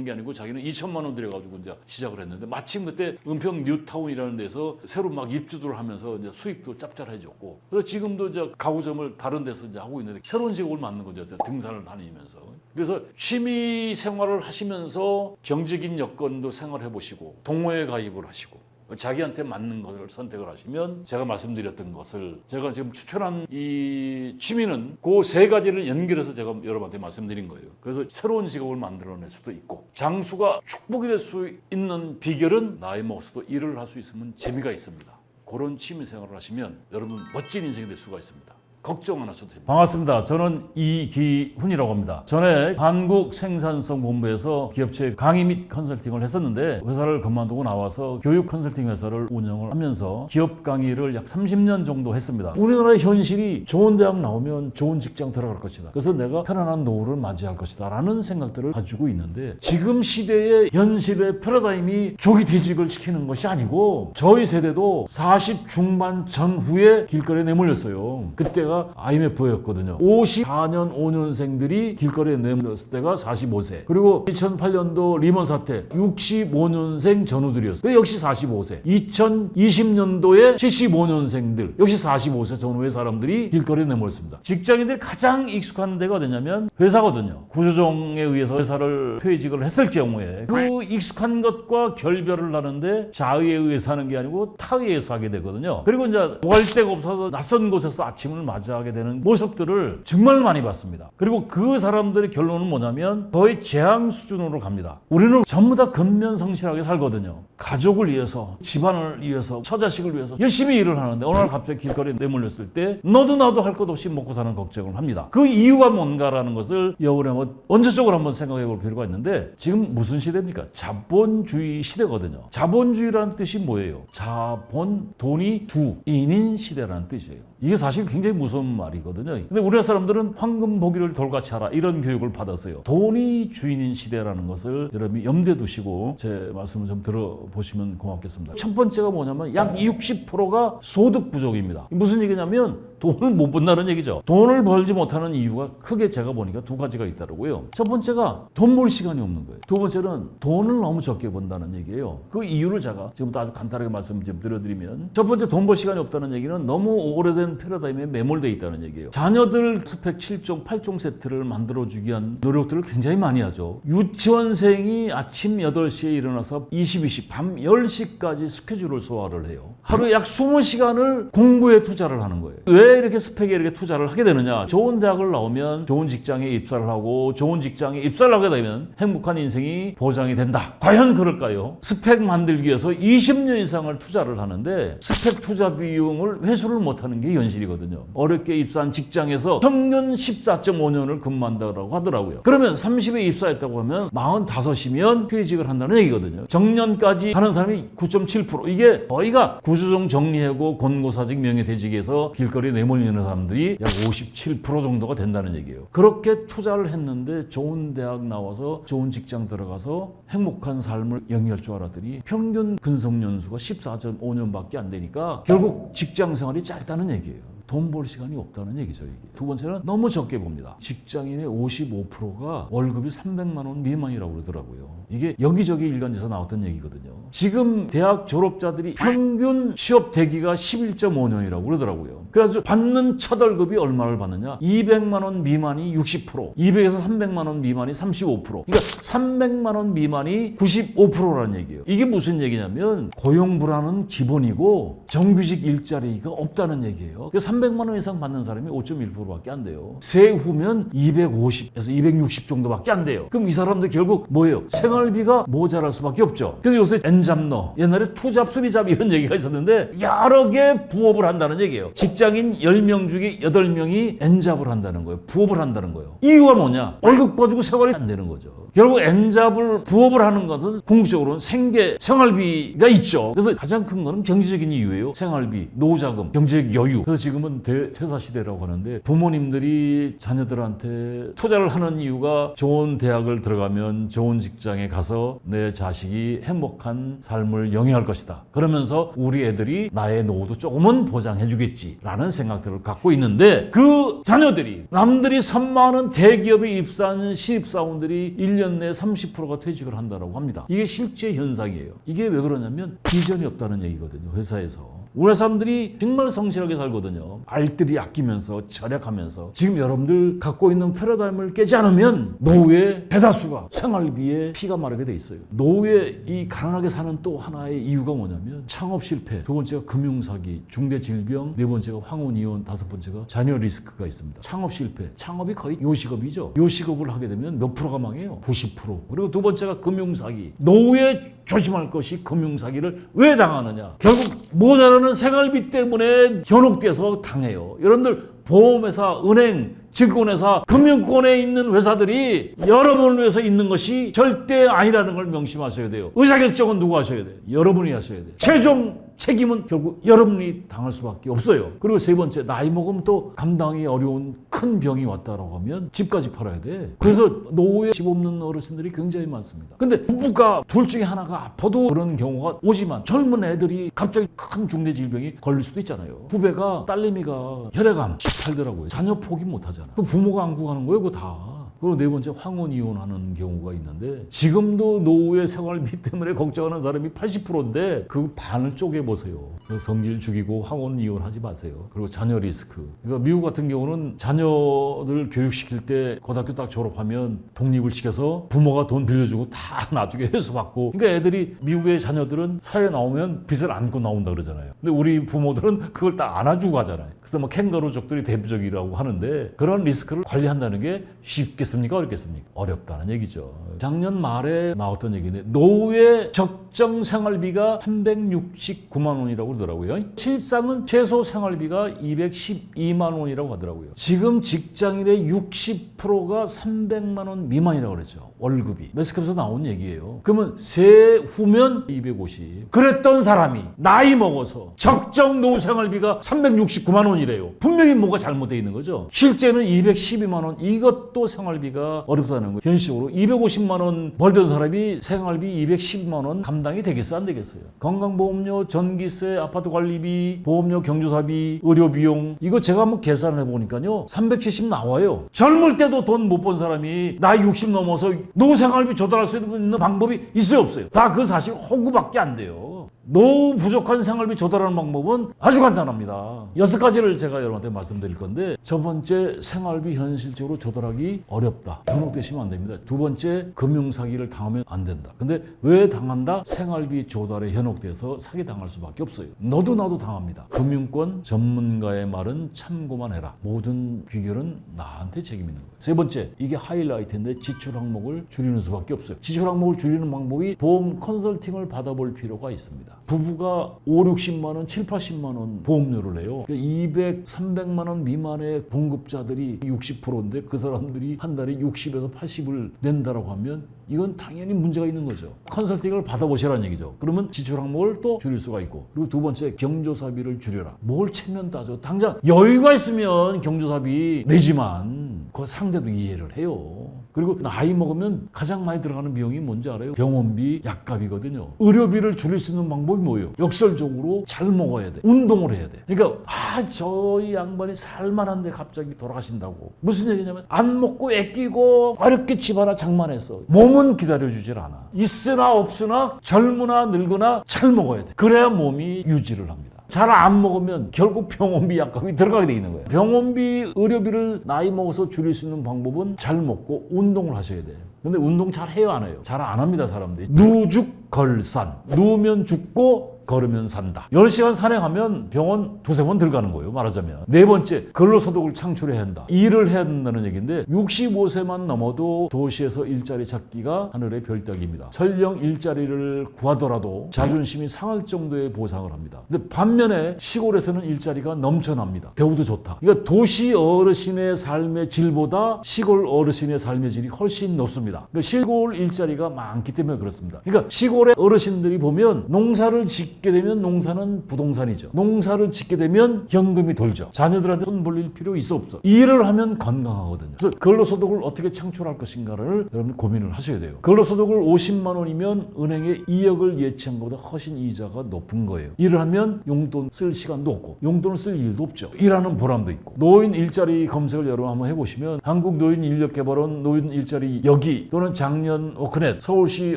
게 아니고 자기는 2천만 원 들여가지고 이제 시작을 했는데 마침 그때 은평 뉴타운이라는 데서 새로 막 입주를 하면서 이제 수익도 짭짤해졌고 그래서 지금도 이제 가구점을 다른 데서 이제 하고 있는데 새로운 직업을 만든 거죠. 등산을 다니면서. 그래서 취미 생활을 하시면서 경제적인 여건도 생활해 보시고 동호회 가입을 하시고 자기한테 맞는 것을 선택을 하시면 제가 말씀드렸던 것을 제가 지금 추천한 이 취미는 그 3가지를 연결해서 제가 여러분한테 말씀드린 거예요. 그래서 새로운 직업을 만들어낼 수도 있고 장수가 축복이 될 수 있는 비결은 나이 먹어서도 일을 할 수 있으면 재미가 있습니다. 그런 취미 생활을 하시면 여러분 멋진 인생이 될 수가 있습니다. 걱정 안 하셔도 됩니다. 반갑습니다. 저는 이기훈이라고 합니다. 전에 한국생산성본부에서 기업체 강의 및 컨설팅을 했었는데 회사를 그만두고 나와서 교육 컨설팅 회사를 운영을 하면서 기업 강의를 약 30년 정도 했습니다. 우리나라의 현실이 좋은 대학 나오면 좋은 직장 들어갈 것이다. 그래서 내가 편안한 노후를 맞이할 것이다 라는 생각들을 가지고 있는데 지금 시대의 현실의 패러다임이 조기 퇴직을 시키는 것이 아니고 저희 세대도 40 중반 전후에 길거리에 내몰렸어요. 그때가 IMF였거든요. 54년 5년생들이 길거리에 내몰렸을 때가 45세. 그리고 2008년도 리먼 사태 65년생 전후들이었어요. 역시 45세. 2020년도에 75년생들 역시 45세 전후의 사람들이 길거리에 내몰렸습니다. 직장인들이 가장 익숙한 데가 어디냐면 회사거든요. 구조조정에 의해서 회사를 퇴직을 했을 경우에 그 익숙한 것과 결별을 하는데 자의에 의해서 하는 게 아니고 타의에 의해서 하게 되거든요. 그리고 이제 뭐 할 데가 없어서 낯선 곳에서 아침을 맞이 맞이하게 되는 모습들을 정말 많이 봤습니다. 그리고 그 사람들의 결론은 뭐냐면 거의 재앙 수준으로 갑니다. 우리는 전부 다 근면성실하게 살거든요. 가족을 위해서, 집안을 위해서, 처자식을 위해서 열심히 일을 하는데 어느 날 갑자기 길거리에 내몰렸을 때 너도 나도 할 것 없이 먹고 사는 걱정을 합니다. 그 이유가 뭔가라는 것을 여러분이 원초적으로 한번 생각해 볼 필요가 있는데 지금 무슨 시대입니까? 자본주의 시대거든요. 자본주의라는 뜻이 뭐예요? 자본, 돈이 주인인 시대라는 뜻이에요. 이게 사실 굉장히 무서운 말이거든요. 근데 우리나라 사람들은 황금 보기를 돌같이 하라 이런 교육을 받았어요. 돈이 주인인 시대라는 것을 여러분이 염두에 두시고 제 말씀을 좀 들어보시면 고맙겠습니다. 첫 번째가 뭐냐면 약 60%가 소득 부족입니다. 무슨 얘기냐면 돈을 못 번다는 얘기죠. 돈을 벌지 못하는 이유가 크게 제가 보니까 두 가지가 있더라고요. 첫 번째가 돈 벌 시간이 없는 거예요. 두 번째는 돈을 너무 적게 번다는 얘기예요. 그 이유를 제가 지금부터 아주 간단하게 말씀 좀 드려드리면 첫 번째 돈 벌 시간이 없다는 얘기는 너무 오래된 패러다임에 매몰되어 있다는 얘기예요. 자녀들 스펙 7종, 8종 세트를 만들어주기 위한 노력들을 굉장히 많이 하죠. 유치원생이 아침 8시에 일어나서 20, 밤 10시까지 스케줄을 소화를 해요. 하루에 약 20시간을 공부에 투자를 하는 거예요. 왜 이렇게 스펙에 이렇게 투자를 하게 되느냐? 좋은 대학을 나오면 좋은 직장에 입사를 하고 좋은 직장에 입사를 하게 되면 행복한 인생이 보장이 된다. 과연 그럴까요? 스펙 만들기 위해서 20년 이상을 투자를 하는데 스펙 투자 비용을 회수를 못하는 게 현실이거든요. 어렵게 입사한 직장에서 평균 14.5년을 근무한다고 하더라고요. 그러면 30에 입사했다고 하면 45이면 퇴직을 한다는 얘기거든요. 정년까지 하는 사람이 9.7%. 이게 거의가 구조정 정리하고 권고사직 명예퇴직에서 길거리에 내몰리는 사람들이 약 57% 정도가 된다는 얘기예요. 그렇게 투자를 했는데 좋은 대학 나와서 좋은 직장 들어가서 행복한 삶을 영위할 줄 알았더니 평균 근속연수가 14.5년밖에 안 되니까 결국 직장 생활이 짧다는 얘기예요. 돈 벌 시간이 없다는 얘기죠. 이게. 두 번째는 너무 적게 봅니다. 직장인의 55%가 월급이 300만 원 미만이라고 그러더라고요. 이게 여기저기 일간지에서 나왔던 얘기거든요. 지금 대학 졸업자들이 평균 취업 대기가 11.5년이라고 그러더라고요. 그래서 받는 첫 월급이 얼마를 받느냐? 200만 원 미만이 60%, 200에서 300만 원 미만이 35%. 그러니까 300만 원 미만이 95%라는 얘기예요. 이게 무슨 얘기냐면 고용 불안은 기본이고 정규직 일자리가 없다는 얘기예요. 300만 원 이상 받는 사람이 5.1%밖에 안 돼요. 세후면 250에서 260 정도밖에 안 돼요. 그럼 이 사람들 결국 뭐예요? 생활비가 모자랄 수밖에 없죠. 그래서 요새 N잡러, 옛날에 투잡, 수리잡 이런 얘기가 있었는데 여러 개 부업을 한다는 얘기예요. 직장인 10명 중에 8명이 N잡을 한다는 거예요. 부업을 한다는 거예요. 이유가 뭐냐? 월급 가지고 생활이 안 되는 거죠. 결국 N잡을 부업을 하는 것은 궁극적으로는 생계, 생활비가 있죠. 그래서 가장 큰 거는 경제적인 이유예요. 생활비, 노후자금, 경제적 여유. 그래서 지금은 퇴사 시대라고 하는데 부모님들이 자녀들한테 투자를 하는 이유가 좋은 대학을 들어가면 좋은 직장에 가서 내 자식이 행복한 삶을 영위할 것이다. 그러면서 우리 애들이 나의 노후도 조금은 보장해 주겠지라는 생각들을 갖고 있는데 그 자녀들이 남들이 선망하는 대기업에 입사하는 신입사원들이 1년 내에 30%가 퇴직을 한다고 합니다. 이게 실제 현상이에요. 이게 왜 그러냐면 비전이 없다는 얘기거든요. 회사에서. 우리 사람들이 정말 성실하게 살거든요. 알뜰히 아끼면서 절약하면서 지금 여러분들 갖고 있는 패러다임을 깨지 않으면 노후의 대다수가 생활비에 피가 마르게 돼 있어요. 노후에 이 가난하게 사는 또 하나의 이유가 뭐냐면 창업 실패, 두 번째가 금융사기, 중대질병, 네 번째가 황혼이혼, 다섯 번째가 자녀 리스크가 있습니다. 창업 실패, 창업이 거의 요식업이죠. 요식업을 하게 되면 몇 프로가 망해요? 90%. 그리고 두 번째가 금융사기. 노후에 조심할 것이 금융사기를 왜 당하느냐? 결국 모자라는 생활비 때문에 현혹돼서 당해요. 여러분들 보험회사, 은행, 증권회사, 금융권에 있는 회사들이 여러분을 위해서 있는 것이 절대 아니라는 걸 명심하셔야 돼요. 의사결정은 누가 하셔야 돼요? 여러분이 하셔야 돼요. 최종 책임은 결국 여러분이 당할 수밖에 없어요. 그리고 세 번째, 나이 먹으면 또 감당이 어려운 큰 병이 왔다라고 하면 집까지 팔아야 돼. 그래서 노후에 집 없는 어르신들이 굉장히 많습니다. 근데 부부가 둘 중에 하나가 아파도 그런 경우가 오지만 젊은 애들이 갑자기 큰 중대 질병이 걸릴 수도 있잖아요. 후배가 딸내미가 혈액암 18더라고요. 자녀 포기 못 하잖아. 그 부모가 안고 가는 거예요, 그거 다. 그리고 네 번째 황혼 이혼하는 경우가 있는데 지금도 노후의 생활비 때문에 걱정하는 사람이 80%인데 그 반을 쪼개보세요. 성질 죽이고 황혼 이혼하지 마세요. 그리고 자녀 리스크. 그러니까 미국 같은 경우는 자녀들 교육시킬 때 고등학교 딱 졸업하면 독립을 시켜서 부모가 돈 빌려주고 다 나중에 회수받고. 그러니까 애들이 미국의 자녀들은 사회 나오면 빚을 안고 나온다 그러잖아요. 근데 우리 부모들은 그걸 딱 안아주고 가잖아요. 그래서 뭐 캥거루족들이 대표적이라고 하는데 그런 리스크를 관리한다는 게 쉽겠습니까? 어렵겠습니까? 어렵다는 얘기죠. 작년 말에 나왔던 얘기인데 노후의 적정 생활비가 369만 원이라고 그러더라고요. 실상은 최소 생활비가 212만 원이라고 하더라고요. 지금 직장인의 60%가 300만 원 미만이라고 그랬죠. 월급이. 매스컴에서 나온 얘기예요. 그러면 세후면 250. 그랬던 사람이 나이 먹어서 적정 노후 생활비가 369만 원이래요. 분명히 뭐가 잘못되어 있는 거죠. 실제는 212만 원. 이것도 생활비가 어렵다는 거예요. 현실적으로 250만 원 벌던 사람이 생활비 212만 원 감당이 되겠어요? 안 되겠어요? 건강보험료, 전기세, 아파트 관리비, 보험료, 경조사비, 의료비용 이거 제가 한번 계산을 해보니까요. 370 나와요. 젊을 때도 돈 못 번 사람이 나이 60 넘어서 노후 생활비 조달할 수 있는 방법이 있어요? 없어요? 다 그 사실 허구밖에 안 돼요. 노후 부족한 생활비 조달하는 방법은 아주 간단합니다. 6가지를 제가 여러분한테 말씀드릴 건데 첫 번째, 생활비 현실적으로 조달하기 어렵다. 현혹되시면 안 됩니다. 두 번째, 금융사기를 당하면 안 된다. 근데 왜 당한다? 생활비 조달에 현혹돼서 사기당할 수밖에 없어요. 너도 나도 당합니다. 금융권 전문가의 말은 참고만 해라. 모든 귀결은 나한테 책임 있는 거예요. 세 번째, 이게 하이라이트인데 지출 항목을 줄이는 수밖에 없어요. 지출 항목을 줄이는 방법이 보험 컨설팅을 받아볼 필요가 있습니다. 부부가 5, 60만 원, 7, 80만 원 보험료를 내요. 200, 300만 원 미만의 봉급자들이 60%인데 그 사람들이 한 달에 60에서 80을 낸다라고 하면 이건 당연히 문제가 있는 거죠. 컨설팅을 받아보시라는 얘기죠. 그러면 지출 항목을 또 줄일 수가 있고. 그리고 두 번째, 경조사비를 줄여라. 뭘 체면 따져. 당장 여유가 있으면 경조사비 내지만 그 상대도 이해를 해요. 그리고 나이 먹으면 가장 많이 들어가는 비용이 뭔지 알아요? 병원비, 약값이거든요. 의료비를 줄일 수 있는 방법이 뭐예요? 역설적으로 잘 먹어야 돼. 운동을 해야 돼. 그러니까 저희 양반이 살만한데 갑자기 돌아가신다고. 무슨 얘기냐면 안 먹고 애끼고 어렵게 집 하나 장만해서 몸은 기다려주질 않아. 있으나 없으나 젊으나 늙으나 잘 먹어야 돼. 그래야 몸이 유지를 합니다. 잘 안 먹으면 결국 병원비, 약값이 들어가게 돼 있는 거예요. 병원비, 의료비를 나이 먹어서 줄일 수 있는 방법은 잘 먹고 운동을 하셔야 돼요. 근데 운동 잘 해요, 안 해요? 잘 안 합니다, 사람들이. 누죽걸산. 누우면 죽고 걸으면 산다. 10시간 산행하면 병원 2-3번 들어가는 거예요, 말하자면. 네 번째, 근로소득을 창출해야 한다. 일을 해야 된다는 얘기인데 65세만 넘어도 도시에서 일자리 찾기가 하늘의 별따기입니다. 설령 일자리를 구하더라도 자존심이 상할 정도의 보상을 합니다. 근데 반면에 시골에서는 일자리가 넘쳐납니다. 대우도 좋다. 그러니까 도시 어르신의 삶의 질보다 시골 어르신의 삶의 질이 훨씬 높습니다. 그러니까 시골 일자리가 많기 때문에 그렇습니다. 그러니까 시골의 어르신들이 보면 농사를 짓게 되면 농사는 부동산이죠. 농사를 짓게 되면 현금이 돌죠. 자녀들한테 손 벌릴 필요 있어 없어. 일을 하면 건강하거든요. 그래서 근로소득을 어떻게 창출할 것인가를 여러분 고민을 하셔야 돼요. 근로소득을 50만 원이면 은행에 2억을 예치한 것보다 훨씬 이자가 높은 거예요. 일을 하면 용돈 쓸 시간도 없고 용돈을 쓸 일도 없죠. 일하는 보람도 있고. 노인 일자리 검색을 여러분 한번 해보시면 한국노인인력개발원 노인 일자리 여기 또는 작년 오크넷 서울시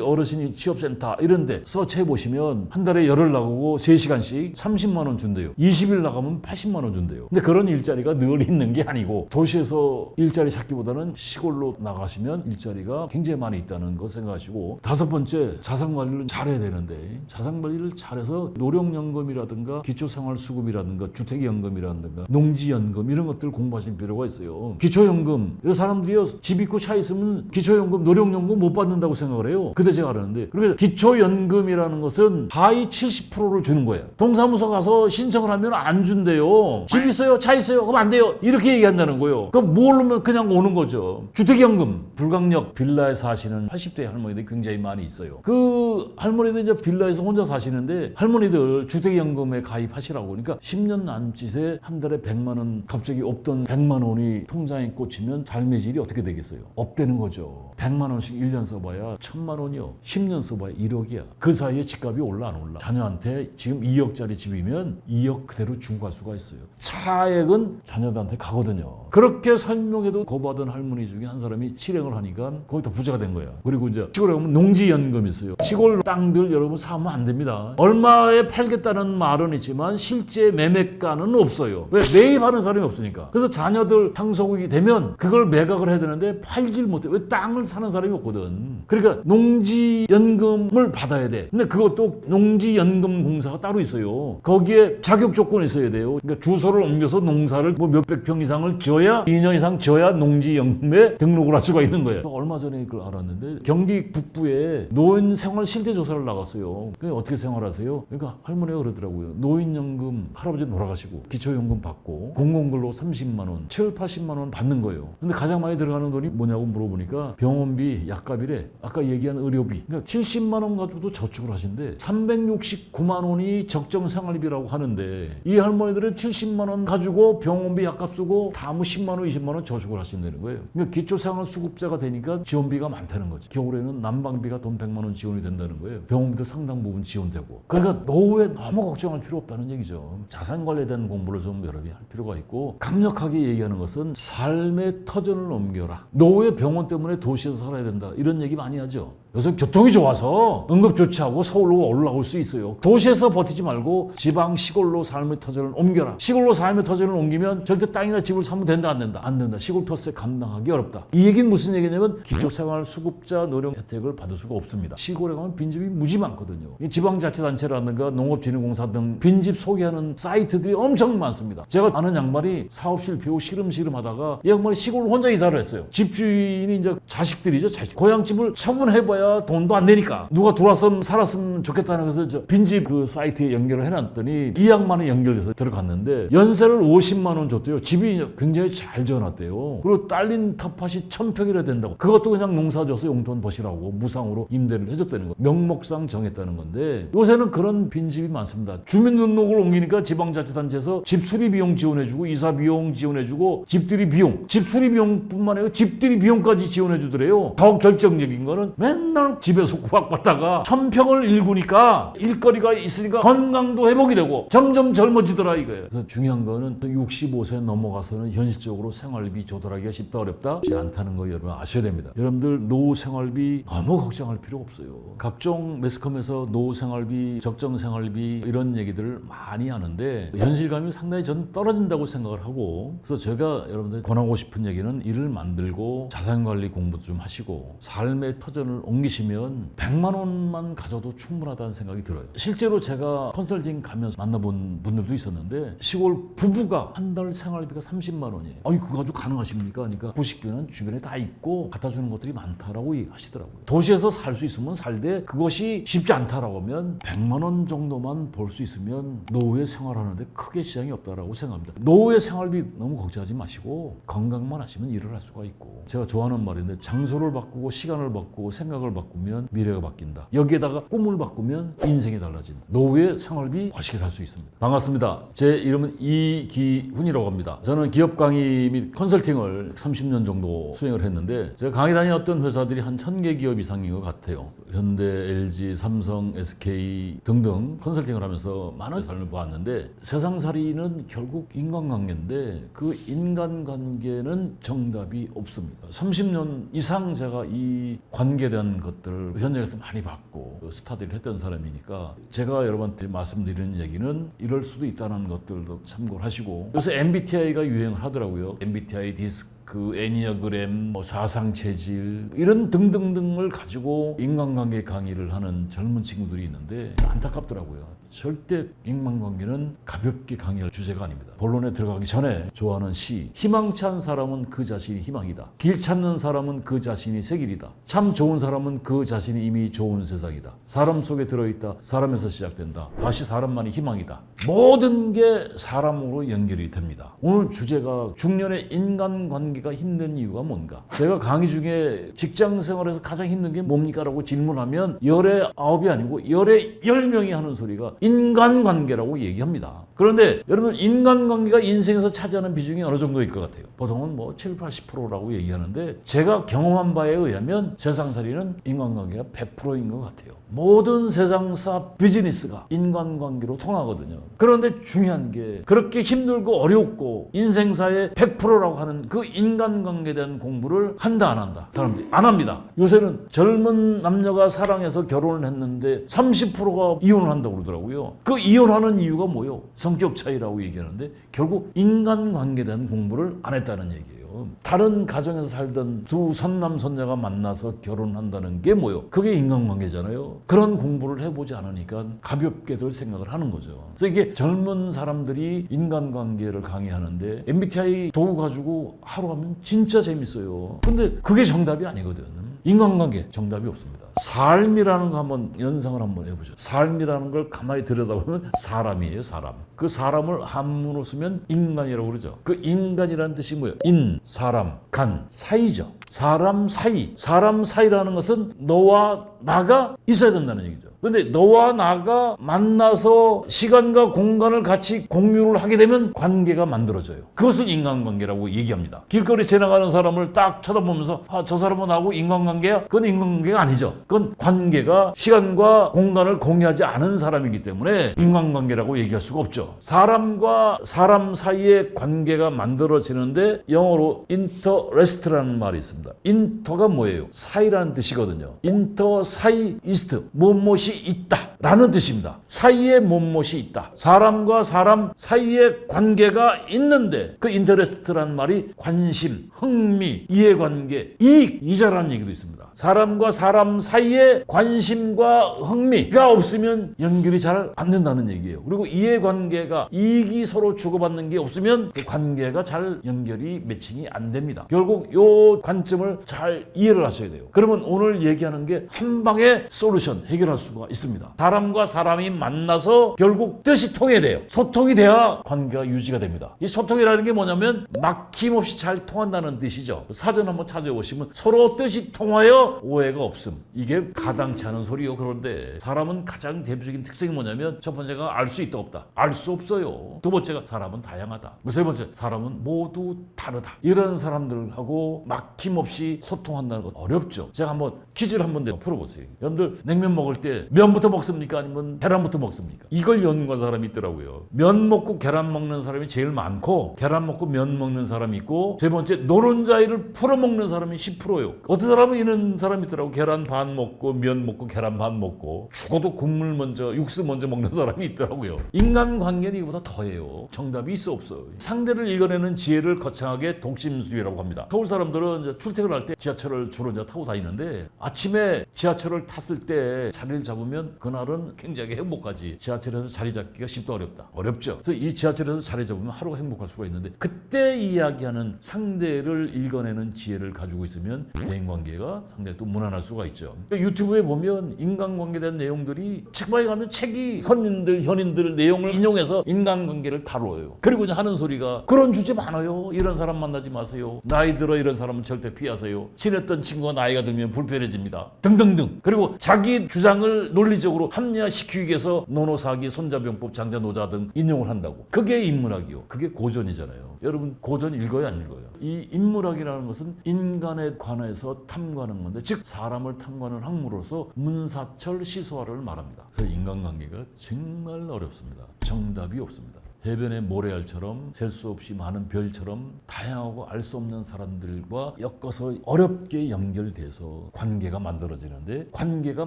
어르신 취업센터 이런 데 서치해보시면 한 달에 열흘 나가고 3시간씩 30만 원 준대요. 20일 나가면 80만 원 준대요. 근데 그런 일자리가 늘 있는 게 아니고 도시에서 일자리 찾기보다는 시골로 나가시면 일자리가 굉장히 많이 있다는 거 생각하시고. 다섯 번째, 자산관리를 잘해야 되는데 자산관리를 잘해서 노령연금이라든가 기초생활수급이라든가 주택연금이라든가 농지연금 이런 것들 공부하실 필요가 있어요. 기초연금, 사람들이요 집 있고 차 있으면 기초연금, 노령연금 못 받는다고 생각을 해요. 근데 제가 알았는데 그래서 기초연금이라는 것은 하위 70%를 주는 거예요. 동사무소 가서 신청을 하면 안 준대요. 집 있어요? 차 있어요? 그럼 안 돼요. 이렇게 얘기한다는 거예요. 그럼 모르면 그냥 오는 거죠. 주택연금, 불광역 빌라에 사시는 80대 할머니들이 굉장히 많이 있어요. 그 할머니들 이제 빌라에서 혼자 사시는데 할머니들 주택연금에 가입하시라고. 그러니까 10년 남짓에 한 달에 100만 원 갑자기 없던 100만 원이 통장에 꽂히면 삶의 질이 어떻게 되겠어요? 업되는 거죠. 100만 원씩 1년 써봐야 1000만 원이요. 10년 써봐야 1억이야. 그 사이에 집값이 올라 안 올라? 자녀 자녀한테 지금 2억짜리 집이면 2억 그대로 주고 갈 수가 있어요. 차액은 자녀들한테 가거든요. 그렇게 설명해도 거부하던 할머니 중에 한 사람이 실행을 하니까 거기다 부자가 된 거예요. 그리고 이제 시골에 가면 농지연금이 있어요. 시골 땅들 여러분 사면 안 됩니다. 얼마에 팔겠다는 말은 있지만 실제 매매가는 없어요. 왜? 매입하는 사람이 없으니까. 그래서 자녀들 상속이 되면 그걸 매각을 해야 되는데 팔질 못해. 왜? 땅을 사는 사람이 없거든. 그러니까 농지연금을 받아야 돼. 근데 그것도 농지연금공사가 따로 있어요. 거기에 자격 조건이 있어야 돼요. 그러니까 주소를 옮겨서 농사를 뭐 몇백 평 이상을 지어야 2년 이상 지어야 농지연금에 등록을 할 수가 있는 거예요. 얼마 전에 그걸 알았는데 경기 북부에 노인 생활 실태 조사를 나갔어요. 어떻게 생활하세요? 그러니까 할머니가 그러더라고요. 노인연금 할아버지 돌아가시고 기초연금 받고 공공근로 30만 원, 7, 80만 원 받는 거예요. 근데 가장 많이 들어가는 돈이 뭐냐고 물어보니까 병원비, 약값이래. 아까 얘기한 의료비. 그러니까 70만 원 가지고도 저축을 하신대. 369만 원이 적정 생활비라고 하는데 이 할머니들은 70만 원 가지고 병원비, 약값 쓰고 다 뭐 10만 원, 20만 원 저축을 하신다는 거예요. 그러니까 기초생활수급자가 되니까 지원비가 많다는 거지. 겨울에는 난방비가 돈 100만 원 지원이 된다는 거예요. 병원비도 상당 부분 지원되고. 그러니까 노후에 너무 걱정할 필요 없다는 얘기죠. 자산관리에 대한 공부를 좀 여러분이 할 필요가 있고 강력하게 얘기하는 것은 삶의 터전을 옮겨라. 노후에 병원 때문에 도시에서 살아야 된다. 이런 얘기 많이 하죠. 요새 교통이 좋아서 응급조치하고 서울로 올라올 수 있어요. 도시에서 버티지 말고 지방 시골로 삶의 터전을 옮겨라. 시골로 삶의 터전을 옮기면 절대 땅이나 집을 사면 된다 안 된다? 안 된다. 시골 터세 감당하기 어렵다. 이 얘기는 무슨 얘기냐면 기초생활수급자 노령 혜택을 받을 수가 없습니다. 시골에 가면 빈집이 무지 많거든요. 지방자치단체라든가 농업진흥공사 등 빈집 소개하는 사이트들이 엄청 많습니다. 제가 아는 양반이 사업실 비우고 시름시름 하다가 이 양반이 시골로 혼자 이사를 했어요. 집주인이 이제 자식들이죠. 고향집을 처분해봐야 돈도 안 내니까 누가 들어와서 살았으면 좋겠다는 것을 저 빈집 그 사이트에 연결을 해놨더니 이 양반이 연결돼서 들어갔는데 연세를 50만 원 줬대요. 집이 굉장히 잘 지어놨대요. 그리고 딸린 텃밭이 1000평이라 된다고. 그것도 그냥 농사 져서 용돈 버시라고 무상으로 임대를 해줬다는 거. 명목상 정했다는 건데 요새는 그런 빈집이 많습니다. 주민등록을 옮기니까 지방자치단체에서 집수리 비용 지원해주고 이사 비용 지원해주고 집들이 비용, 집수리 비용뿐만 아니라 집들이 비용까지 지원해주더래요. 더 결정적인 거는 맨날 집에서 구박받다가 1000평을 일구니까 일거리가 있으니까 건강도 회복이 되고 점점 젊어지더라 이거예요. 그래서 중요한 거는 65세 넘어가서는 현실적으로 생활비 조달하기가 쉽다 어렵다? 쉽지 않다는 거 여러분 아셔야 됩니다. 여러분들 노후 생활비 너무 걱정할 필요 없어요. 각종 매스컴에서 노후 생활비, 적정 생활비 이런 얘기들을 많이 하는데 현실감이 상당히 전 떨어진다고 생각을 하고 그래서 제가 여러분들 권하고 싶은 얘기는 일을 만들고 자산관리 공부도 좀 하시고 삶의 터전을 옮기시면 100만 원만 가져도 충분하다는 생각이 들어요. 실제로 제가 컨설팅 가면서 만나본 분들도 있었는데 시골 부부가 한 달 생활비가 30만 원이에요. 아니 그거 가지고 가능하십니까? 그러니까 부식비는 주변에 다 있고 갖다 주는 것들이 많다라고 하시더라고요. 도시에서 살 수 있으면 살되 그것이 쉽지 않다라고 하면 100만 원 정도만 벌 수 있으면 노후에 생활하는데 크게 지장이 없다라고 생각합니다. 노후의 생활비 너무 걱정하지 마시고 건강만 하시면 일을 할 수가 있고 제가 좋아하는 말인데 장소를 바꾸고 시간을 바꾸고 생각을 바꾸면 미래가 바뀐다. 여기에다가 꿈을 바꾸면 인생이 달라진다. 노후의 생활비 멋있게 살 수 있습니다. 반갑습니다. 제 이름은 이기훈이라고 합니다. 저는 기업 강의 및 컨설팅을 30년 정도 수행을 했는데 제가 강의 다녔던 회사들이 한 1000개 기업 이상인 것 같아요. 현대, LG, 삼성, SK 등등 컨설팅을 하면서 많은 삶을 보았는데 세상살이는 결국 인간관계인데 그 인간관계는 정답이 없습니다. 30년 이상 제가 이 관계에 대한 것들을 현장에서 많이 봤고 스타디를 했던 사람이니까 제가 여러분한테 말씀드리는 얘기는 이럴 수도 있다는 것들도 참고를 하시고 요새 MBTI가 유행을 하더라고요. MBTI 디스크, 애니어그램, 사상체질 이런 등등등을 가지고 인간관계 강의를 하는 젊은 친구들이 있는데 안타깝더라고요. 절대 인간관계는 가볍게 강의할 주제가 아닙니다. 본론에 들어가기 전에 좋아하는 시 희망찬 사람은 그 자신이 희망이다. 길 찾는 사람은 그 자신이 새길이다. 참 좋은 사람은 그 자신이 이미 좋은 세상이다. 사람 속에 들어있다. 사람에서 시작된다. 다시 사람만이 희망이다. 모든 게 사람으로 연결이 됩니다. 오늘 주제가 중년의 인간관계 인간관계가 힘든 이유가 뭔가? 제가 강의 중에 직장 생활에서 가장 힘든 게 뭡니까? 라고 질문하면 열의 9이 아니고 열의 10명이 하는 소리가 인간관계라고 얘기합니다. 그런데 여러분 인간관계가 인생에서 차지하는 비중이 어느 정도일 것 같아요? 보통은 뭐 7, 80%라고 얘기하는데 제가 경험한 바에 의하면 세상살이는 인간관계가 100%인 것 같아요. 모든 세상사 비즈니스가 인간관계로 통하거든요. 그런데 중요한 게 그렇게 힘들고 어렵고 인생사의 100%라고 하는 그 인간관계에 대한 공부를 한다 안 한다? 사람들이 안 합니다. 요새는 젊은 남녀가 사랑해서 결혼을 했는데 30%가 이혼을 한다고 그러더라고요. 그 이혼하는 이유가 뭐예요? 성격 차이라고 얘기하는데 결국 인간관계에 대한 공부를 안 했다는 얘기예요. 다른 가정에서 살던 두 선남선녀가 만나서 결혼한다는 게 뭐예요? 그게 인간관계잖아요. 그런 공부를 해보지 않으니까 가볍게들 생각을 하는 거죠. 그래서 이게 젊은 사람들이 인간관계를 강의하는데 MBTI 도구 가지고 하루 하면 진짜 재밌어요. 근데 그게 정답이 아니거든. 인간관계 정답이 없습니다. 삶이라는 거 한번 연상을 한번 해보죠. 삶이라는 걸 가만히 들여다보면 사람이에요, 사람. 그 사람을 한문으로 쓰면 인간이라고 그러죠. 그 인간이라는 뜻이 뭐예요? 인, 사람, 간, 사이죠. 사람 사이. 사람 사이라는 것은 너와 나가 있어야 된다는 얘기죠. 그런데 너와 나가 만나서 시간과 공간을 같이 공유를 하게 되면 관계가 만들어져요. 그것을 인간관계라고 얘기합니다. 길거리 지나가는 사람을 딱 쳐다보면서 저 사람은 나하고 인간관계야? 그건 인간관계가 아니죠. 그건 관계가 시간과 공간을 공유하지 않은 사람이기 때문에 인간관계라고 얘기할 수가 없죠. 사람과 사람 사이의 관계가 만들어지는데 영어로 인터레스트라는 말이 있습니다. 인터가 뭐예요? 사이라는 뜻이거든요. 인터 사이 이스트 무엇이 있다 라는 뜻입니다. 사이에 무엇이 있다. 사람과 사람 사이에 관계가 있는데 그 인터레스트라는 말이 관심, 흥미, 이해관계, 이익, 이자라는 얘기도 있습니다. 사람과 사람 사이에 관심과 흥미가 없으면 연결이 잘 안 된다는 얘기예요. 그리고 이해관계가 이익이 서로 주고받는 게 없으면 그 관계가 잘 연결이 매칭이 안 됩니다. 결국 이 관점을 잘 이해를 하셔야 돼요. 그러면 오늘 얘기하는 게 한 방에 솔루션 해결할 수가 있습니다. 사람과 사람이 만나서 결국 뜻이 통해야 돼요. 소통이 돼야 관계가 유지가 됩니다. 이 소통이라는 게 뭐냐면 막힘없이 잘 통한다는 뜻이죠. 사전 한번 찾아보시면 서로 뜻이 통하여 오해가 없음. 이게 가당치 않은 소리요. 그런데 사람은 가장 대표적인 특징이 뭐냐면 첫 번째가 알 수 있다 없다. 알 수 없어요. 두 번째가 사람은 다양하다. 세 번째 사람은 모두 다르다. 이런 사람들하고 막힘없이 소통한다는 것 어렵죠. 제가 한번 퀴즈를 한번 풀어보세요. 여러분들 냉면 먹을 때 면부터 먹습니까? 아니면 계란부터 먹습니까? 이걸 연구한 사람이 있더라고요. 면 먹고 계란 먹는 사람이 제일 많고 계란 먹고 면 먹는 사람이 있고 세 번째 노른자이를 풀어 먹는 사람이 10%예요. 어떤 사람은 이런 사람이 있더라고. 계란 반 먹고 면 먹고 계란 반 먹고 죽어도 국물 먼저 육수 먼저 먹는 사람이 있더라고요. 인간관계는 이거보다 더해요. 정답이 있어 없어요. 상대를 읽어내는 지혜를 거창하게 독심술이라고 합니다. 서울 사람들은 이제 출퇴근할 때 지하철을 주로 이제 타고 다니는데 아침에 지하철을 탔을 때 자리를 잡으면 그날은 굉장히 행복하지. 지하철에서 자리 잡기가 쉽다 어렵다. 어렵죠. 그래서 이 지하철에서 자리 잡으면 하루가 행복할 수가 있는데 그때 이야기하는 상대를 읽어내는 지혜를 가지고 있으면 대인관계가 상당히 또 무난할 수가 있죠. 그러니까 유튜브에 보면 인간관계에 대한 내용들이 책방에 가면 책이 선인들 현인들 내용을 인용해서 인간관계를 다뤄요. 그리고 이제 하는 소리가 그런 주제 많아요. 이런 사람 만나지 마세요. 나이 들어 이런 사람은 절대 피하세요. 친했던 친구가 나이가 들면 불편해집니다. 등등등. 그리고 자기 주장을 논리적으로 합리화시키기 위해서 노노사기, 손자병법, 장자노자 등 인용을 한다고. 그게 인문학이요. 그게 고전이잖아요. 여러분 고전 읽어요 안 읽어요? 이 인문학이라는 것은 인간에 관해서 탐구하는 건데 즉 사람을 탐구하는 학문으로서 문사철 시소화를 말합니다. 그래서 인간관계가 정말 어렵습니다. 정답이 없습니다. 해변의 모래알처럼 셀 수 없이 많은 별처럼 다양하고 알 수 없는 사람들과 엮어서 어렵게 연결돼서 관계가 만들어지는데 관계가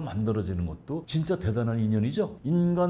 만들어지는 것도 진짜 대단한 인연이죠.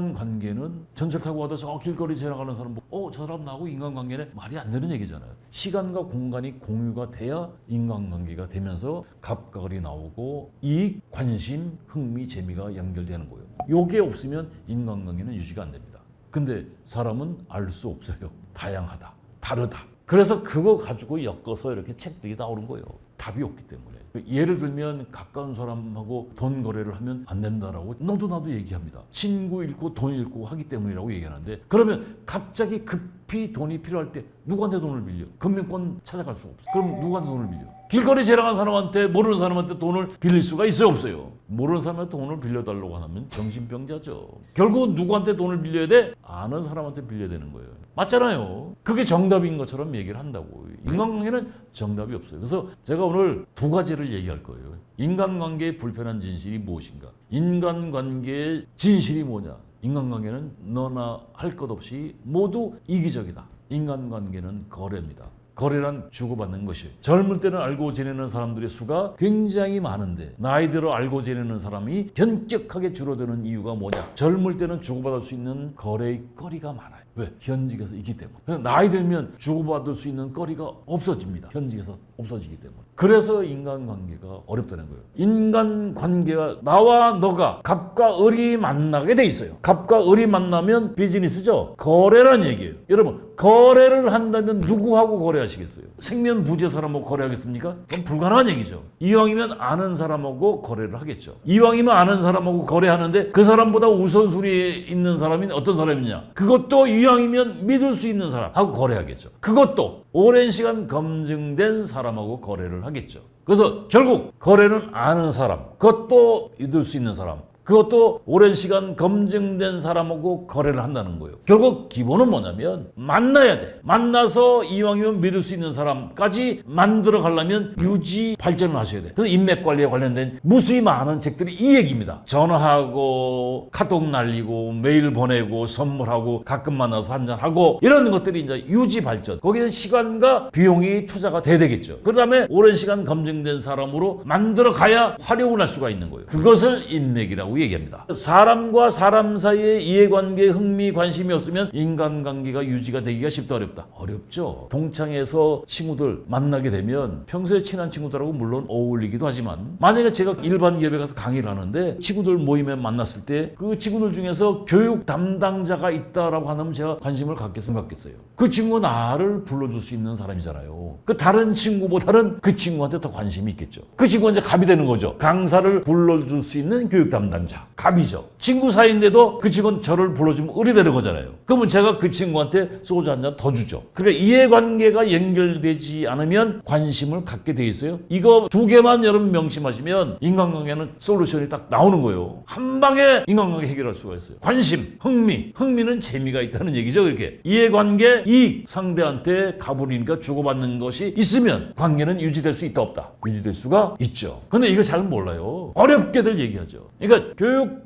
인간관계는 전철 타고 가다 저 길거리 지나가는 사람 저 사람 나하고 인간관계는 말이 안 되는 얘기잖아요. 시간과 공간이 공유가 돼야 인간관계가 되면서 갑각을이 나오고 이익, 관심, 흥미, 재미가 연결되는 거예요. 요게 없으면 인간관계는 유지가 안 됩니다. 근데 사람은 알 수 없어요. 다양하다. 다르다. 그래서 그거 가지고 엮어서 이렇게 책들이 나오는 거예요. 답이 없기 때문에. 예를 들면 가까운 사람하고 돈 거래를 하면 안 된다라고 너도 나도 얘기합니다. 친구 잃고 돈 잃고 하기 때문이라고 얘기하는데, 그러면 갑자기 급히 돈이 필요할 때 누구한테 돈을 빌려? 금융권 찾아갈 수 없어. 그럼 누구한테 돈을 빌려? 길거리 지나간 사람한테, 모르는 사람한테 돈을 빌릴 수가 있어요, 없어요? 모르는 사람한테 돈을 빌려달라고 하면 정신병자죠. 결국은 누구한테 돈을 빌려야 돼? 아는 사람한테 빌려야 되는 거예요. 맞잖아요. 그게 정답인 것처럼 얘기를 한다고. 인간관계는 정답이 없어요. 그래서 제가 오늘 두 가지를 얘기할 거예요. 인간관계의 불편한 진실이 무엇인가? 인간관계의 진실이 뭐냐? 인간관계는 너나 할 것 없이 모두 이기적이다. 인간관계는 거래입니다. 거래란 주고받는 것이에요. 젊을 때는 알고 지내는 사람들의 수가 굉장히 많은데 나이 들어 알고 지내는 사람이 현격하게 줄어드는 이유가 뭐냐? 젊을 때는 주고받을 수 있는 거래의 거리가 많아요. 왜? 현직에서 있기 때문에. 나이 들면 주고받을 수 있는 거리가 없어집니다. 현직에서 없어지기 때문에. 그래서 인간관계가 어렵다는 거예요. 인간관계가 나와 너가 갑과 을이 만나게 돼 있어요. 갑과 을이 만나면 비즈니스죠. 거래란 얘기예요. 여러분, 거래를 한다면 누구하고 거래하시겠어요? 생면부재 사람하고 거래하겠습니까? 그건 불가능한 얘기죠. 이왕이면 아는 사람하고 거래를 하겠죠. 이왕이면 아는 사람하고 거래하는데 그 사람보다 우선순위에 있는 사람이 어떤 사람이냐? 그것도 이왕이면 믿을 수 있는 사람하고 거래하겠죠. 그것도 오랜 시간 검증된 사람하고 거래를 하겠죠. 그래서 결국 거래는 아는 사람, 그것도 믿을 수 있는 사람, 그것도 오랜 시간 검증된 사람하고 거래를 한다는 거예요. 결국 기본은 뭐냐면 만나야 돼. 만나서 이왕이면 믿을 수 있는 사람까지 만들어 가려면 유지 발전을 하셔야 돼. 그래서 인맥 관리에 관련된 무수히 많은 책들이 이 얘기입니다. 전화하고 카톡 날리고 메일 보내고 선물하고 가끔 만나서 한잔하고 이런 것들이 이제 유지 발전. 거기는 시간과 비용이 투자가 돼야 되겠죠. 그 다음에 오랜 시간 검증된 사람으로 만들어 가야 활용을 할 수가 있는 거예요. 그것을 인맥이라고 얘기합니다. 사람과 사람 사이의 이해관계, 흥미, 관심이 없으면 인간관계가 유지가 되기가 쉽다 어렵다? 어렵죠. 동창회에서 친구들 만나게 되면 평소에 친한 친구들하고 물론 어울리기도 하지만 만약에 제가 일반 기업에 가서 강의를 하는데 친구들 모임에 만났을 때 그 친구들 중에서 교육 담당자가 있다라고 하면 제가 관심을 갖겠어요? 그 친구가 나를 불러줄 수 있는 사람이잖아요. 그 다른 친구보다는 그 친구한테 더 관심이 있겠죠. 그 친구가 이제 갑이 되는 거죠. 강사를 불러줄 수 있는 교육 담당자. 갑이죠. 친구 사이인데도 그 친구는 저를 불러주면 을이 되는 거잖아요. 그러면 제가 그 친구한테 소주 한 잔 더 주죠. 그러니까 이해관계가 연결되지 않으면 관심을 갖게 돼 있어요. 이거 두 개만 여러분 명심하시면 인간관계는 솔루션이 딱 나오는 거예요. 한 방에 인간관계 해결할 수가 있어요. 관심, 흥미. 흥미는 재미가 있다는 얘기죠. 이렇게 이해관계, 이익. 상대한테 가불이니까 주고받는 것이 있으면 관계는 유지될 수 있다 없다? 유지될 수가 있죠. 근데 이거 잘 몰라요. 어렵게들 얘기하죠. 그러니까 교육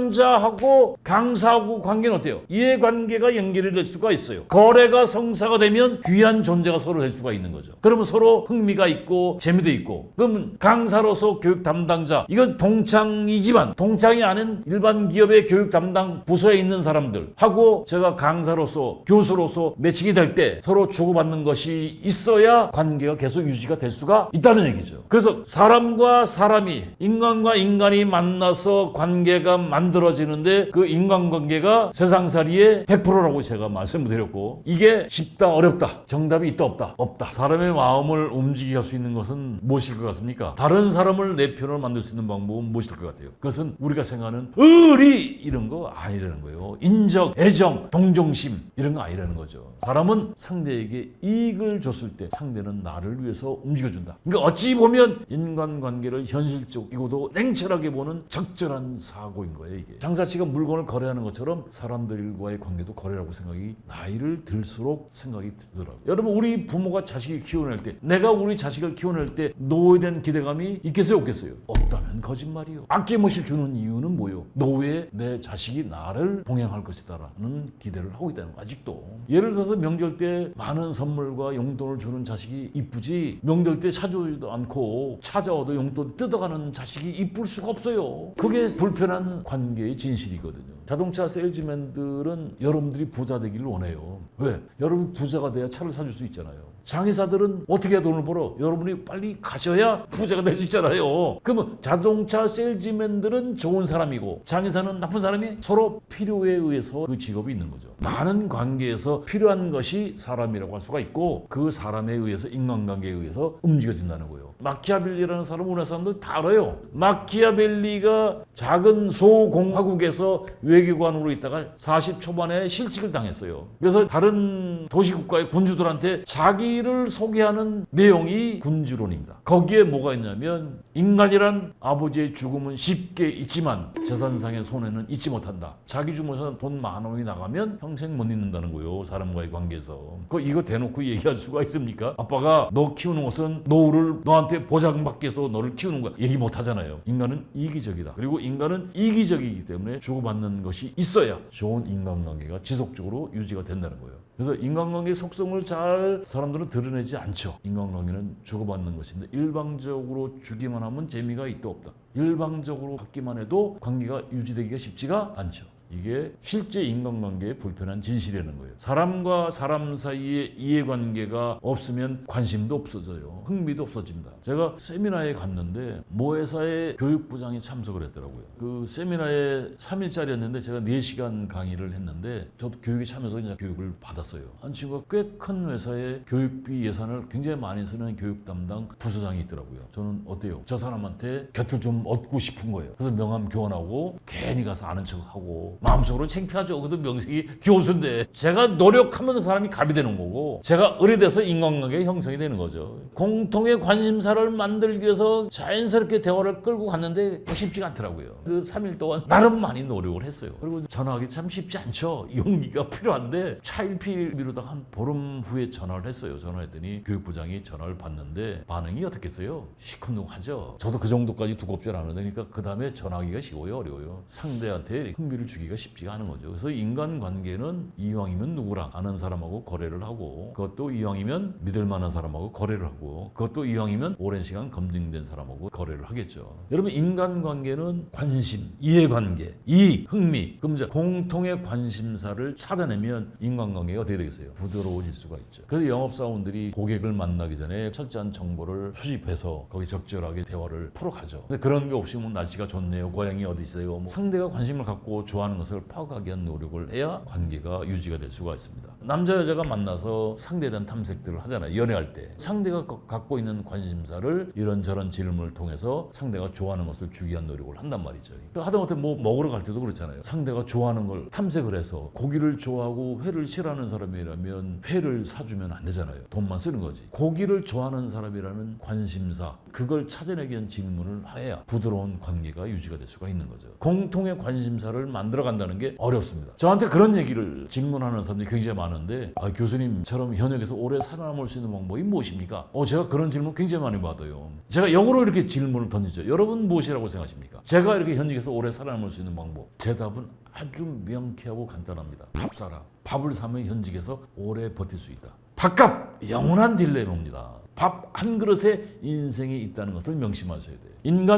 담당자하고 강사하고 관계는 어때요? 이해관계가 연결이 될 수가 있어요. 거래가 성사가 되면 귀한 존재가 서로 될 수가 있는 거죠. 그러면 서로 흥미가 있고 재미도 있고. 그러면 강사로서 교육 담당자, 이건 동창이지만 동창이 아닌 일반 기업의 교육 담당 부서에 있는 사람들하고 제가 강사로서 교수로서 매칭이 될 때 서로 주고받는 것이 있어야 관계가 계속 유지가 될 수가 있다는 얘기죠. 그래서 사람과 사람이, 인간과 인간이 만나서 관계가 만들어지는데 그 인간관계가 세상살이의 100%라고 제가 말씀드렸고, 이게 쉽다 어렵다, 정답이 있다 없다? 없다. 사람의 마음을 움직이게 할 수 있는 것은 무엇일 것 같습니까? 다른 사람을 내 편으로 만들 수 있는 방법은 무엇일 것 같아요? 그것은 우리가 생각하는 의리 이런 거 아니라는 거예요. 인정, 애정, 동정심 이런 거 아니라는 거죠. 사람은 상대에게 이익을 줬을 때 상대는 나를 위해서 움직여준다. 그러니까 어찌 보면 인간관계를 현실적이고도 냉철하게 보는 적절한 사고인 거예요. 이게 장사치가 물건을 거래하는 것처럼 사람들과의 관계도 거래라고 생각이 나이를 들수록 생각이 들더라고요. 여러분, 우리 부모가 자식을 키워낼 때, 내가 우리 자식을 키워낼 때 노후에 대한 기대감이 있겠어요 없겠어요? 없다면 거짓말이요. 아낌없이 주는 이유는 뭐예요? 노후에 내 자식이 나를 봉양할 것이다라는 기대를 하고 있다는 거. 아직도 예를 들어서 명절 때 많은 선물과 용돈을 주는 자식이 이쁘지, 명절 때 찾아오지도 않고 찾아와도 용돈 뜯어가는 자식이 이쁠 수가 없어요. 그게 불편한 관계의 진실이거든요. 자동차 세일즈맨들은 여러분들이 부자 되기를 원해요. 왜? 여러분이 부자가 돼야 차를 사줄 수 있잖아요. 장의사들은 어떻게 돈을 벌어? 여러분이 빨리 가셔야 부자가 될 수 있잖아요. 그러면 자동차 세일즈맨들은 좋은 사람이고 장의사는 나쁜 사람이? 서로 필요에 의해서 그 직업이 있는 거죠. 많은 관계에서 필요한 것이 사람이라고 할 수가 있고 그 사람에 의해서, 인간관계에 의해서 움직여진다는 거예요. 마키아벨리라는 사람 우리나라 사람들 다 알아요. 마키아벨리가 작은 소공화국에서 외교관으로 있다가 40 초반에 실직을 당했어요. 그래서 다른 도시국가의 군주들한테 자기를 소개하는 내용이 군주론입니다. 거기에 뭐가 있냐면 인간이란 아버지의 죽음은 쉽게 잊지만 재산상의 손해는 잊지 못한다. 자기 주머니에서 돈 10,000원이 나가면 평생 못 잊는다는 거예요. 사람과의 관계에서. 이거 대놓고 얘기할 수가 있습니까? 아빠가 너 키우는 것은 노후를 너한테 보장받기 위해서 너를 키우는 거야. 얘기 못 하잖아요. 인간은 이기적이다. 그리고 인간은 이기적이기 때문에 주고받는 것이 있어야 좋은 인간관계가 지속적으로 유지가 된다는 거예요. 그래서 인간관계의 속성을 잘 사람들은 드러내지 않죠. 인간관계는 주고받는 것인데 일방적으로 주기만 하면 재미가 있다 없다. 일방적으로 받기만 해도 관계가 유지되기가 쉽지가 않죠. 이게 실제 인간관계의 불편한 진실이라는 거예요. 사람과 사람 사이의 이해관계가 없으면 관심도 없어져요. 흥미도 없어집니다. 제가 세미나에 갔는데 모 회사의 교육부장이 참석을 했더라고요. 그 세미나에 3일짜리였는데 제가 4시간 강의를 했는데 저도 교육에 참여해서 이제 교육을 받았어요. 한 친구가 꽤 큰 회사의 교육비 예산을 굉장히 많이 쓰는 교육 담당 부서장이 있더라고요. 저는 어때요? 저 사람한테 곁을 좀 얻고 싶은 거예요. 그래서 명함 교환하고 괜히 가서 아는 척하고 마음속으로 창피하죠. 그래도 명색이 교수인데 제가 노력하면 그 사람이 갑이 되는 거고 제가 의뢰돼서 인간관계가 형성이 되는 거죠. 공통의 관심사를 만들기 위해서 자연스럽게 대화를 끌고 갔는데 쉽지가 않더라고요. 그 3일 동안 나름 많이 노력을 했어요. 그리고 전화하기 참 쉽지 않죠. 용기가 필요한데 차일피 미루다가 한 보름 후에 전화를 했어요. 전화했더니 교육부장이 전화를 받는데 반응이 어떻겠어요? 시큰둥하죠. 저도 그 정도까지 두껍지 않은데 그러니까 그 다음에 전화하기가 쉬워요, 어려워요. 상대한테 흥미를 주기가 쉽지가 않은 거죠. 그래서 인간관계는 이왕이면 누구랑 아는 사람하고 거래를 하고 그것도 이왕이면 믿을 만한 사람하고 거래를 하고 그것도 이왕이면 오랜 시간 검증된 사람하고 거래를 하겠죠. 여러분 인간관계는 관심, 이해관계, 이익, 흥미, 그럼 이제 공통의 관심사를 찾아내면 인간관계가 어떻게 되겠어요? 부드러워질 수가 있죠. 그래서 영업사원들이 고객을 만나기 전에 철저한 정보를 수집해서 거기 적절하게 대화를 풀어가죠. 근데 그런 게 없이 뭐 날씨가 좋네요, 고향이 어디세요, 뭐 상대가 관심을 갖고 좋아하는 것을 파악하기 위한 노력을 해야 관계가 유지가 될 수가 있습니다. 남자 여자가 만나서 상대에 대한 탐색들을 하잖아요. 연애할 때 상대가 갖고 있는 관심사를 이런저런 질문을 통해서 상대가 좋아하는 것을 주기 위한 노력을 한단 말이죠. 하다못해 뭐 먹으러 갈 때도 그렇잖아요. 상대가 좋아하는 걸 탐색을 해서 고기를 좋아하고 회를 싫어하는 사람이라면 회를 사주면 안 되잖아요. 돈만 쓰는 거지. 고기를 좋아하는 사람이라는 관심사, 그걸 찾아내기 위한 질문을 해야 부드러운 관계가 유지가 될 수가 있는 거죠. 공통의 관심사를 만들어 간다는 게 어렵습니다. 저한테 그런 얘기를 질문하는 사람들이 굉장히 많은데 교수님처럼 현역에서 오래 살아남을 수 있는 방법이 무엇입니까? 제가 그런 질문 굉장히 많이 받아요. 제가 역으로 이렇게 질문을 던지죠. 여러분 무엇이라고 생각하십니까? 제가 이렇게 현역에서 오래 살아남을 수 있는 방법. 대답은 아주 명쾌하고 간단합니다. 밥 사라. 밥을 사면 현직에서 오래 버틸 수 있다. 밥값! 영원한 딜레마입니다. 밥 한 그릇에 인생이 있다는 것을 명심하셔야 돼요.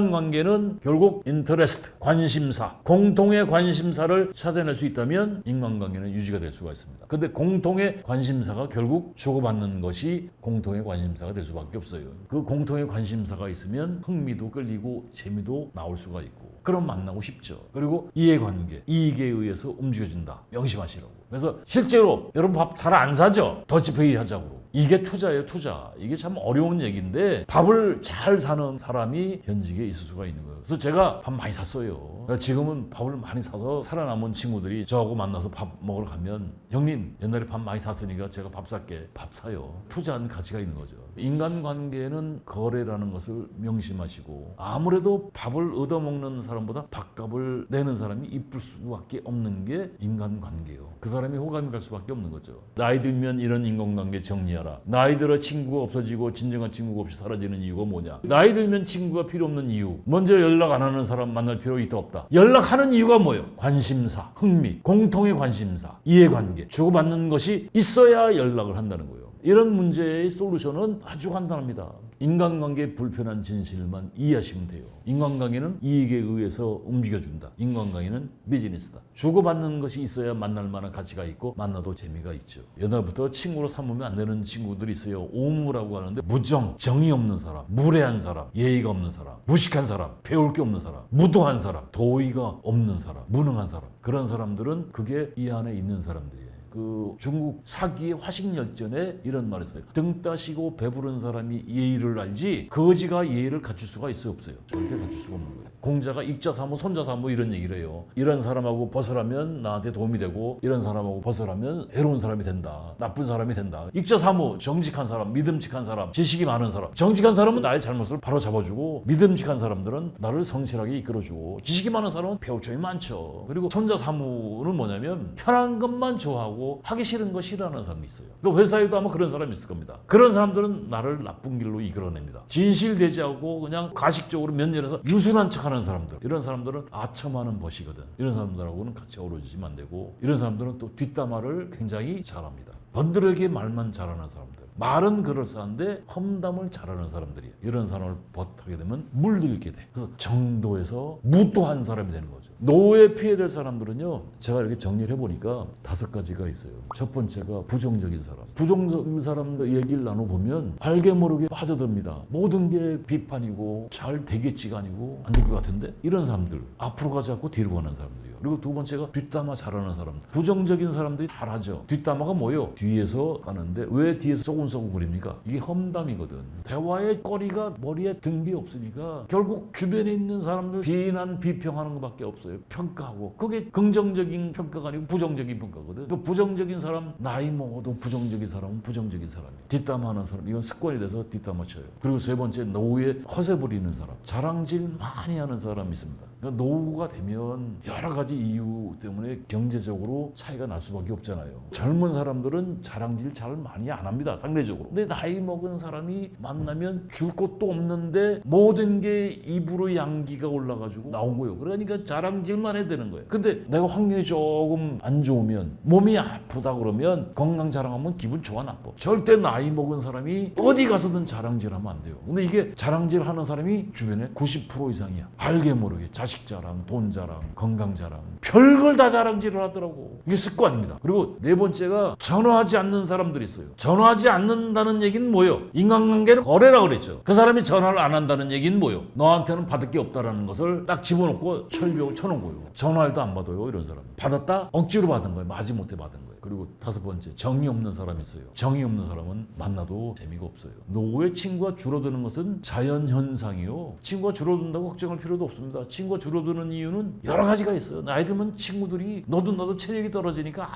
인간관계는 결국 인터레스트, 관심사, 공통의 관심사를 찾아낼 수 있다면 인간관계는 유지가 될 수가 있습니다. 근데 공통의 관심사가 결국 주고받는 것이 공통의 관심사가 될 수밖에 없어요. 그 공통의 관심사가 있으면 흥미도 끌리고 재미도 나올 수가 있고 그럼 만나고 싶죠. 그리고 이해관계, 이익에 의해서 움직여준다. 명심하시라고. 그래서 실제로 여러분 밥 잘 안 사죠? 더치페이 하자고. 이게 투자예요, 투자. 이게 참 어려운 얘기인데 밥을 잘 사는 사람이 현직에 있을 수가 있는 거예요. 그래서 제가 밥 많이 샀어요. 지금은 밥을 많이 사서 살아남은 친구들이 저하고 만나서 밥 먹으러 가면 형님 옛날에 밥 많이 샀으니까 제가 밥 살게. 밥 사요. 투자하는 가치가 있는 거죠. 인간관계는 거래라는 것을 명심하시고 아무래도 밥을 얻어먹는 사람보다 밥값을 내는 사람이 이쁠 수밖에 없는 게 인간관계예요. 그 사람이 호감이 갈 수밖에 없는 거죠. 나이 들면 이런 인간관계 정리하라. 나이 들어 친구가 없어지고 진정한 친구가 없이 사라지는 이유가 뭐냐? 나이 들면 친구가 필요 없는 이유. 먼저 연락 안 하는 사람 만날 필요 있다 없다. 연락하는 이유가 뭐예요? 관심사, 흥미, 공통의 관심사, 이해관계, 주고받는 것이 있어야 연락을 한다는 거예요. 이런 문제의 솔루션은 아주 간단합니다. 인간관계의 불편한 진실만 이해하시면 돼요. 인간관계는 이익에 의해서 움직여준다. 인간관계는 비즈니스다. 주고받는 것이 있어야 만날 만한 가치가 있고 만나도 재미가 있죠. 옛날부터 친구로 삼으면 안 되는 친구들이 있어요. 오무라고 하는데 무정, 정이 없는 사람, 무례한 사람, 예의가 없는 사람, 무식한 사람, 배울 게 없는 사람, 무도한 사람, 도의가 없는 사람, 무능한 사람. 그런 사람들은 그게 이 안에 있는 사람들이에요. 그 중국 사기의 화식열전에 이런 말을 써요. 등 따시고 배부른 사람이 예의를 알지 거지가 예의를 갖출 수가 없어요. 절대 갖출 수가 없는 거예요. 공자가 익자사무 손자사무 이런 얘기를 해요. 이런 사람하고 벗으라면 나한테 도움이 되고 이런 사람하고 벗으라면 해로운 사람이 된다. 나쁜 사람이 된다. 익자사무 정직한 사람, 믿음직한 사람, 지식이 많은 사람. 정직한 사람은 나의 잘못을 바로 잡아주고 믿음직한 사람들은 나를 성실하게 이끌어주고 지식이 많은 사람은 배울 점이 많죠. 그리고 손자사무는 뭐냐면 편한 것만 좋아하고 하기 싫은 거 싫어하는 사람이 있어요. 그 회사에도 아마 그런 사람이 있을 겁니다. 그런 사람들은 나를 나쁜 길로 이끌어냅니다. 진실되지 않고 그냥 가식적으로 면전에서 유순한 척하는 사람들, 이런 사람들은 아첨하는 벗이거든. 이런 사람들하고는 같이 어우러지면 안 되고 이런 사람들은 또 뒷담화를 굉장히 잘합니다. 번들에게 말만 잘하는 사람들, 말은 그럴싸한데 험담을 잘하는 사람들이에요. 이런 사람을 벗하게 되면 물들게 돼. 그래서 정도에서 무도한 사람이 되는 거죠. 노후에 피해될 사람들은요, 제가 이렇게 정리를 해보니까 5가지가 있어요. 첫 번째가 부정적인 사람. 부정적인 사람들 얘기를 나눠보면 알게 모르게 빠져듭니다. 모든 게 비판이고 잘 되겠지가 아니고 안 될 것 같은데, 이런 사람들 앞으로 가지 않고 뒤로 가는 사람들이요. 그리고 두 번째가 뒷담화 잘하는 사람들. 부정적인 사람들이 잘하죠. 뒷담화가 뭐예요? 뒤에서 가는데 왜 뒤에서 소곤소곤 거립니까? 이게 험담이거든. 대화의 거리가 머리에 등비 없으니까 결국 주변에 있는 사람들 비난 비평하는 것밖에 없어요. 평가하고. 그게 긍정적인 평가가 아니고 부정적인 평가거든. 그 부정적인 사람, 나이 먹어도 부정적인 사람은 부정적인 사람이에요. 뒷담화하는 사람, 이건 습관이 돼서 뒷담화 쳐요. 그리고 세 번째, 노후에 허세 부리는 사람, 자랑질 많이 하는 사람이 있습니다. 그러니까 노후가 되면 여러 가지 이유 때문에 경제적으로 차이가 날 수밖에 없잖아요. 젊은 사람들은 자랑질 잘 많이 안 합니다, 상대적으로. 근데 나이 먹은 사람이 만나면 줄 것도 없는데 모든 게 입으로 양기가 올라가지고 나온 거예요. 그러니까 자랑질만 해야 되는 거예요. 근데 내가 환경이 조금 안 좋으면, 몸이 아프다 그러면 건강 자랑하면 기분 좋아 나빠. 절대 나이 먹은 사람이 어디 가서든 자랑질하면 안 돼요. 근데 이게 자랑질하는 사람이 주변에 90% 이상이야. 알게 모르게 자식 자랑, 돈 자랑, 건강 자랑, 별걸 다 자랑질을 하더라고. 이게 습관입니다. 그리고 네 번째가 전화하지 않는 사람들이 있어요. 전화하지 않는다는 얘기는 뭐예요? 인간관계는 거래라 그랬죠. 그 사람이 전화를 안 한다는 얘기는 뭐예요? 너한테는 받을 게 없다라는 것을 딱 집어넣고 철벽을 쳐놓은 거예요. 전화해도 안 받아요, 이런 사람. 받았다? 억지로 받은 거예요. 마지못해 받은 거예요. 그리고 5번째, 정이 없는 사람이 있어요. 정이 없는 사람은 만나도 재미가 없어요. 노후에 친구가 줄어드는 것은 자연현상이요. 친구가 줄어든다고 걱정할 필요도 없습니다. 친구가 줄어드는 이유는 여러 가지가 있어요. 나이 들면 친구들이 너도 나도 체력이 떨어지니까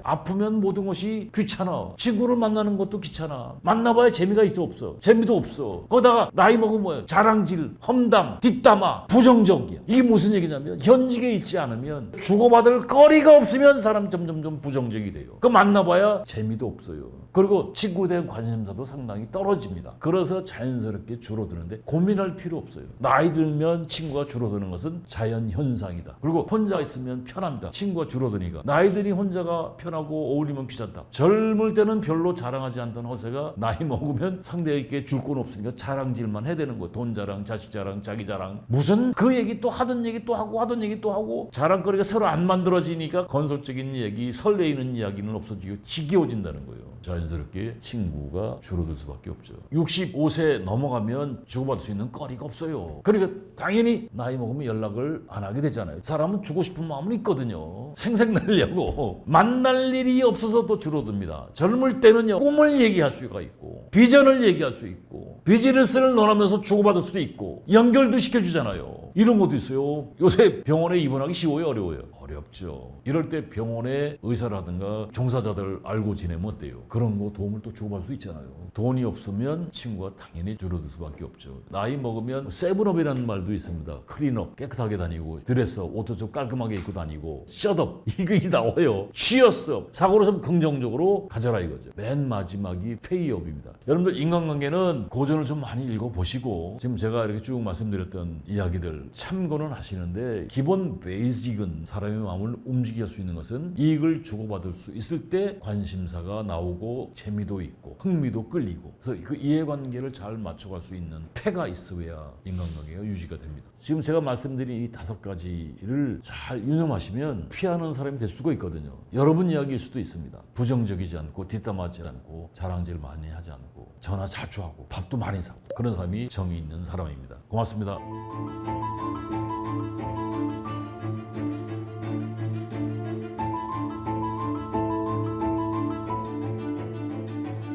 아프면 모든 것이 귀찮아. 친구를 만나는 것도 귀찮아. 만나봐야 재미가 있어 없어? 재미도 없어. 거기다가 나이 먹으면 뭐예요? 자랑질, 험담, 뒷담화, 부정적이야. 이게 무슨 얘기냐면 현직에 있지 않으면 주고받을 거리가 없으면 사람 점점 부정적이 돼요. 그 만나봐야 재미도 없어요. 그리고 친구에 대한 관심사도 상당히 떨어집니다. 그래서 자연스럽게 줄어드는데 고민할 필요 없어요. 나이 들면 친구가 줄어드는 것은 자연현상이다. 그리고 혼자 있으면 편합니다. 친구가 줄어드니까. 나이 들이 혼자가 편하고 어울리면 귀찮다. 젊을 때는 별로 자랑하지 않던 허세가 나이 먹으면 상대에게 줄 건 없으니까 자랑질만 해야 되는 거예요. 돈 자랑, 자식 자랑, 자기 자랑. 무슨 그 얘기 또 하던 얘기 또 하고 하던 얘기 또 하고 자랑거리가 서로 안 만들어지니까 건설적인 얘기, 설레이는 이야기는 없어지고 지겨워진다는 거예요. 자연스럽게 친구가 줄어들 수밖에 없죠. 65세 넘어가면 주고받을 수 있는 거리가 없어요. 그러니까 당연히 나이 먹으면 연락을 안 하게 되잖아요. 사람은 주고 싶은 마음은 있거든요. 생색내려고. 만날 일이 없어서 또 줄어듭니다. 젊을 때는요, 꿈을 얘기할 수가 있고 비전을 얘기할 수 있고 비즈니스를 논하면서 주고받을 수도 있고 연결도 시켜주잖아요. 이런 것도 있어요. 요새 병원에 입원하기 쉬워요, 어려워요? 어렵죠. 이럴 때 병원의 의사라든가 종사자들 알고 지내면 어때요? 그런 거 도움을 또 주고받을 수 있잖아요. 돈이 없으면 친구가 당연히 줄어들 수밖에 없죠. 나이 먹으면 세븐업이라는 말도 있습니다. 클린업, 깨끗하게 다니고, 드레스업, 옷도 좀 깔끔하게 입고 다니고, 셧업, 이거 나와요. 취업업, 사고를 좀 긍정적으로 가져라 이거죠. 맨 마지막이 페이업입니다. 여러분들 인간관계는 고전을 좀 많이 읽어보시고, 지금 제가 이렇게 쭉 말씀드렸던 이야기들 참고는 하시는데, 기본 베이직은 사람의 마음을 움직이게 할 수 있는 것은 이익을 주고받을 수 있을 때 관심사가 나오고 재미도 있고 흥미도 끌리고, 그래서 그 이해관계를 잘 맞춰갈 수 있는 패가 있어야 인간관계가 유지가 됩니다. 지금 제가 말씀드린 이 5가지를 잘 유념하시면 피하는 사람이 될 수가 있거든요. 여러분 이야기일 수도 있습니다. 부정적이지 않고 뒷담화하지 않고 자랑질 많이 하지 않고 전화 자주 하고 밥도 많이 사고 그런 사람이 정이 있는 사람입니다. 고맙습니다.